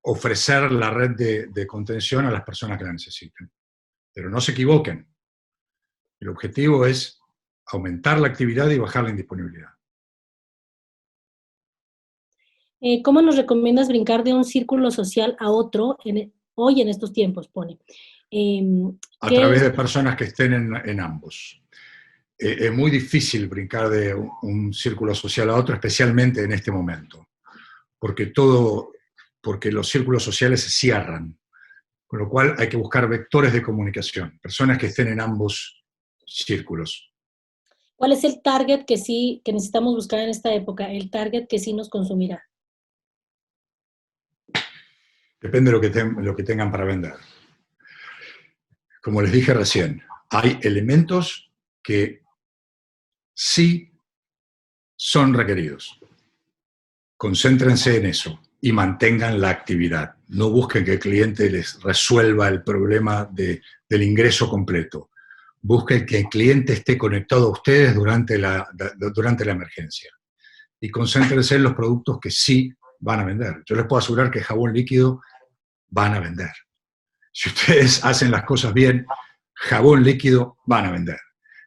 ofrecer la red de contención a las personas que la necesiten. Pero no se equivoquen. El objetivo es aumentar la actividad y bajar la indisponibilidad. ¿Cómo nos recomiendas brincar de un círculo social a otro hoy en estos tiempos? Pone. A través de personas que estén en ambos. Es muy difícil brincar de un círculo social a otro, especialmente en este momento, porque los círculos sociales se cierran, con lo cual hay que buscar vectores de comunicación, personas que estén en ambos círculos. ¿Cuál es el target que necesitamos buscar en esta época? El target que sí nos consumirá. Depende de lo que tengan para vender. Como les dije recién, hay elementos que sí son requeridos. Concéntrense en eso y mantengan la actividad. No busquen que el cliente les resuelva el problema del ingreso completo. busquen que el cliente esté conectado a ustedes durante la emergencia. Y concéntrense en los productos que sí van a vender. Yo les puedo asegurar que jabón líquido van a vender. Si ustedes hacen las cosas bien, jabón líquido van a vender.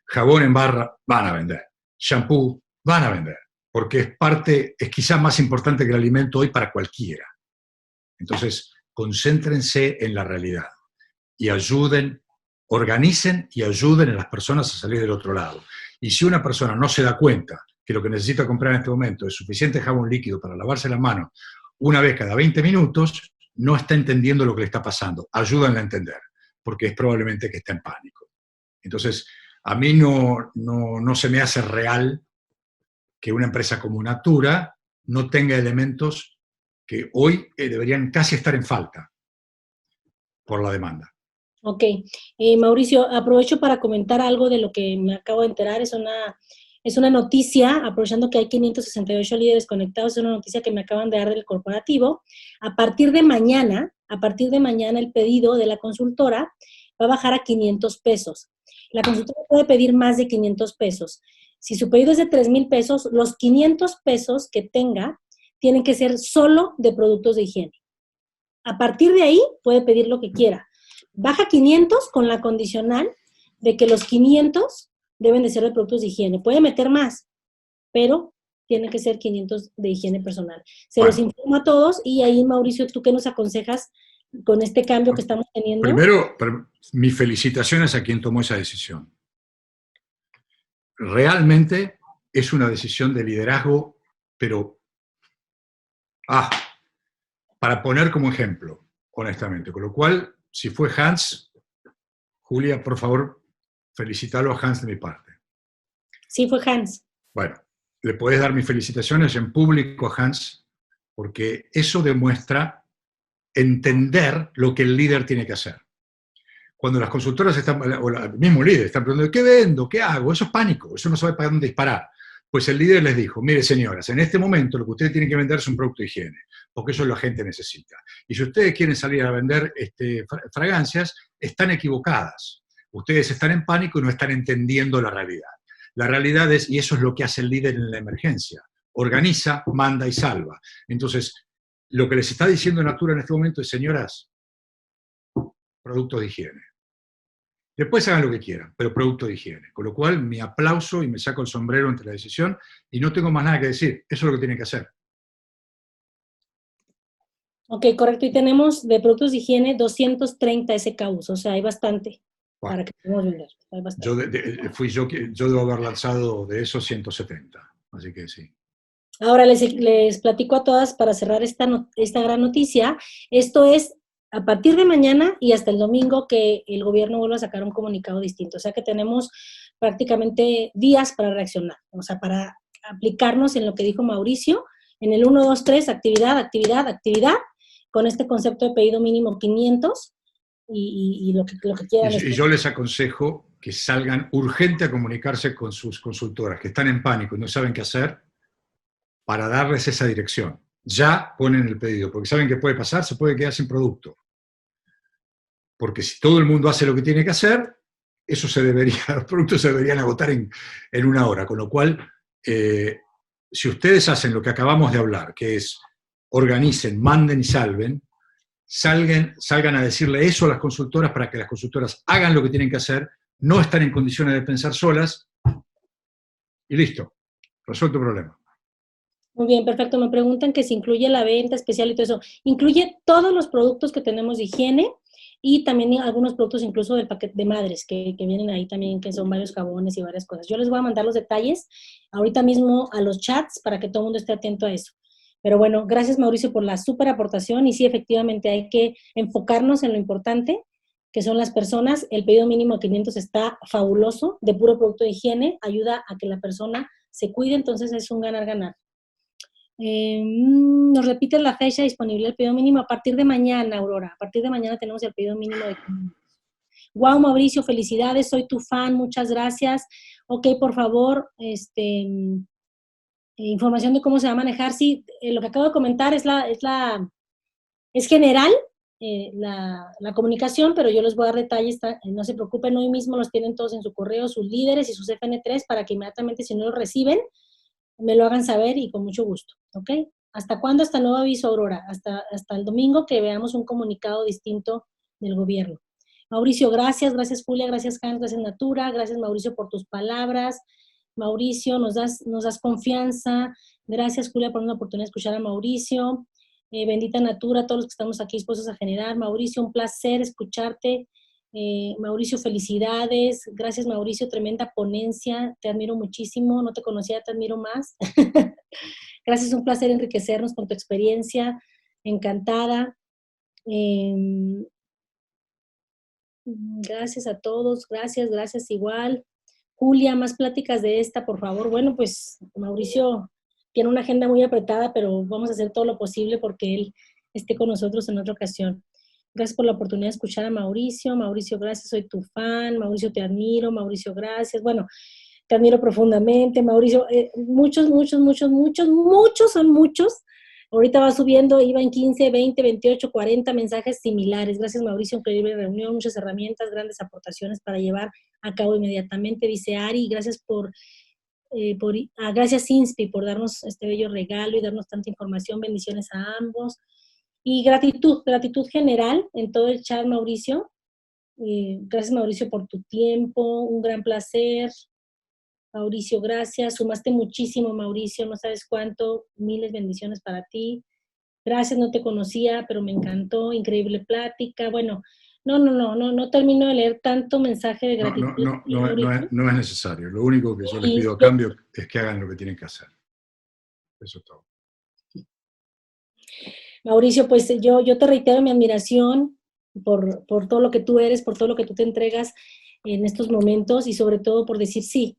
Jabón en barra van a vender. Shampoo van a vender. Porque es quizá más importante que el alimento hoy para cualquiera. Entonces, concéntrense en la realidad y organicen y ayuden a las personas a salir del otro lado. Y si una persona no se da cuenta que lo que necesita comprar en este momento es suficiente jabón líquido para lavarse las manos una vez cada 20 minutos, no está entendiendo lo que le está pasando. Ayúdenle a entender, porque es probablemente que está en pánico. Entonces, a mí no se me hace real que una empresa como Natura no tenga elementos que hoy deberían casi estar en falta por la demanda. Ok. Mauricio, aprovecho para comentar algo de lo que me acabo de enterar. Es una noticia, aprovechando que hay 568 líderes conectados, es una noticia que me acaban de dar del corporativo. A partir de mañana, el pedido de la consultora va a bajar a 500 pesos. La consultora puede pedir más de 500 pesos. Si su pedido es de 3,000 pesos, los 500 pesos que tenga tienen que ser solo de productos de higiene. A partir de ahí, puede pedir lo que quiera. Baja 500 con la condicional de que los 500 deben de ser de productos de higiene. Puede meter más, pero tiene que ser 500 de higiene personal. Los informo a todos y ahí, Mauricio, ¿tú qué nos aconsejas con este cambio que estamos teniendo? Primero, mis felicitaciones a quien tomó esa decisión. Realmente es una decisión de liderazgo, pero para poner como ejemplo, honestamente. Con lo cual, si fue Hans, Julia, por favor, felicítalo a Hans de mi parte. Sí, fue Hans. Bueno, le podés dar mis felicitaciones en público a Hans, porque eso demuestra entender lo que el líder tiene que hacer. Cuando las consultoras o el mismo líder están preguntando, ¿qué vendo? ¿Qué hago? Eso es pánico, eso no sabe para dónde disparar. Pues el líder les dijo, mire señoras, en este momento lo que ustedes tienen que vender es un producto de higiene, porque eso es lo que la gente necesita. Y si ustedes quieren salir a vender fragancias, están equivocadas. Ustedes están en pánico y no están entendiendo la realidad. La realidad es, y eso es lo que hace el líder en la emergencia, organiza, manda y salva. Entonces, lo que les está diciendo Natura en este momento es, señoras, productos de higiene. Después hagan lo que quieran, pero producto de higiene. Con lo cual, mi aplauso y me saco el sombrero ante la decisión y no tengo más nada que decir. Eso es lo que tienen que hacer. Ok, correcto. Y tenemos de productos de higiene 230 SKUs, o sea, hay bastante para que podamos vender. Hay bastante. Yo debo haber lanzado de esos 170, así que sí. Ahora les platico a todas para cerrar esta gran noticia. Esto es a partir de mañana y hasta el domingo que el gobierno vuelva a sacar un comunicado distinto. O sea que tenemos prácticamente días para reaccionar, o sea, para aplicarnos en lo que dijo Mauricio, en el 1, 2, 3, actividad, actividad, actividad, con este concepto de pedido mínimo 500 y lo que quieran. Y yo les aconsejo que salgan urgente a comunicarse con sus consultoras, que están en pánico y no saben qué hacer, para darles esa dirección. Ya ponen el pedido, porque saben que puede pasar, se puede quedar sin producto. Porque si todo el mundo hace lo que tiene que hacer, los productos se deberían agotar en una hora. Con lo cual, si ustedes hacen lo que acabamos de hablar, que es organicen, manden y salven, salgan a decirle eso a las consultoras para que las consultoras hagan lo que tienen que hacer, no están en condiciones de pensar solas, y listo, resuelto el problema. Muy bien, perfecto. Me preguntan que si incluye la venta especial y todo eso. Incluye todos los productos que tenemos de higiene y también algunos productos incluso del paquete de madres que vienen ahí también, que son varios jabones y varias cosas. Yo les voy a mandar los detalles ahorita mismo a los chats para que todo el mundo esté atento a eso. Pero bueno, gracias Mauricio por la súper aportación y sí, efectivamente hay que enfocarnos en lo importante, que son las personas. El pedido mínimo de 500 está fabuloso, de puro producto de higiene, ayuda a que la persona se cuide, entonces es un ganar-ganar. Nos repiten la fecha disponible del pedido mínimo a partir de mañana, Aurora. A partir de mañana tenemos el pedido mínimo de 500. Wow, Mauricio, felicidades, soy tu fan, muchas gracias. Ok, por favor, información de cómo se va a manejar. Sí, lo que acabo de comentar es general, la comunicación, pero yo les voy a dar detalles, no se preocupen, hoy mismo los tienen todos en su correo, sus líderes y sus FN3, para que inmediatamente, si no los reciben, me lo hagan saber y con mucho gusto, ¿ok? ¿Hasta cuándo? Hasta nuevo aviso, Aurora, hasta el domingo que veamos un comunicado distinto del gobierno. Mauricio, gracias Julia, gracias Hans, gracias Natura, gracias Mauricio por tus palabras. Mauricio, nos das confianza. Gracias Julia por una oportunidad de escuchar a Mauricio. Bendita Natura, todos los que estamos aquí dispuestos a generar. Mauricio, un placer escucharte. Mauricio, felicidades. Gracias Mauricio, tremenda ponencia, te admiro muchísimo, no te conocía, te admiro más. Gracias, un placer enriquecernos con tu experiencia, encantada. Gracias a todos, gracias igual. Julia, más pláticas de esta, por favor. Bueno, pues Mauricio tiene una agenda muy apretada, pero vamos a hacer todo lo posible porque él esté con nosotros en otra ocasión. Gracias por la oportunidad de escuchar a Mauricio. Mauricio, gracias, soy tu fan. Mauricio, te admiro. Mauricio, gracias. Bueno, te admiro profundamente. Mauricio, muchos son muchos. Ahorita va subiendo, iba en 15, 20, 28, 40 mensajes similares. Gracias, Mauricio, increíble reunión, muchas herramientas, grandes aportaciones para llevar a cabo inmediatamente. Dice Ari, gracias gracias Inspi por darnos este bello regalo y darnos tanta información. Bendiciones a ambos. Y gratitud general en todo el chat, Mauricio. Gracias, Mauricio, por tu tiempo, un gran placer. Mauricio, gracias. Sumaste muchísimo, Mauricio, no sabes cuánto. Miles bendiciones para ti. Gracias, no te conocía, pero me encantó. Increíble plática. Bueno, no termino de leer tanto mensaje de gratitud. No es necesario. Lo único que yo les pido a cambio es que hagan lo que tienen que hacer. Eso es todo. Mauricio, pues yo te reitero mi admiración por todo lo que tú eres, por todo lo que tú te entregas en estos momentos y sobre todo por decir sí,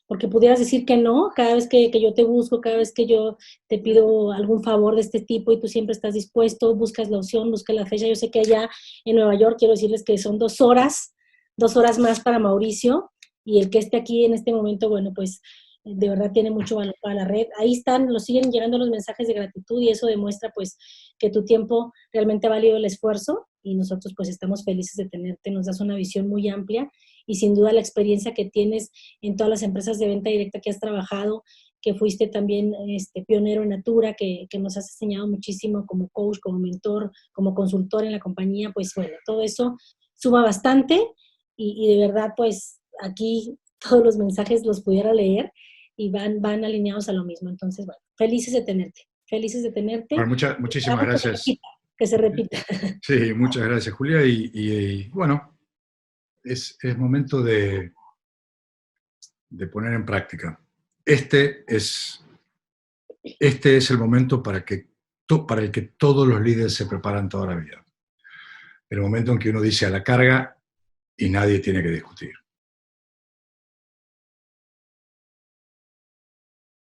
porque pudieras decir que no cada vez que yo te busco, cada vez que yo te pido algún favor de este tipo y tú siempre estás dispuesto, buscas la opción, buscas la fecha. Yo sé que allá en Nueva York, quiero decirles que son 2 horas más para Mauricio, y el que esté aquí en este momento, bueno, pues de verdad tiene mucho valor para la red. Ahí están, nos siguen llegando los mensajes de gratitud y eso demuestra pues que tu tiempo realmente ha valido el esfuerzo y nosotros pues estamos felices de tenerte, nos das una visión muy amplia y sin duda la experiencia que tienes en todas las empresas de venta directa que has trabajado, que fuiste también pionero en Natura, que nos has enseñado muchísimo como coach, como mentor, como consultor en la compañía, pues bueno, todo eso suma bastante y de verdad pues aquí todos los mensajes los pudiera leer y van alineados a lo mismo. Entonces, bueno, felices de tenerte. Bueno, muchísimas gracias. Que se repita. Sí, muchas gracias, Julia. Y bueno, es momento de poner en práctica. Este es el momento para el que todos los líderes se preparan toda la vida. El momento en que uno dice a la carga y nadie tiene que discutir.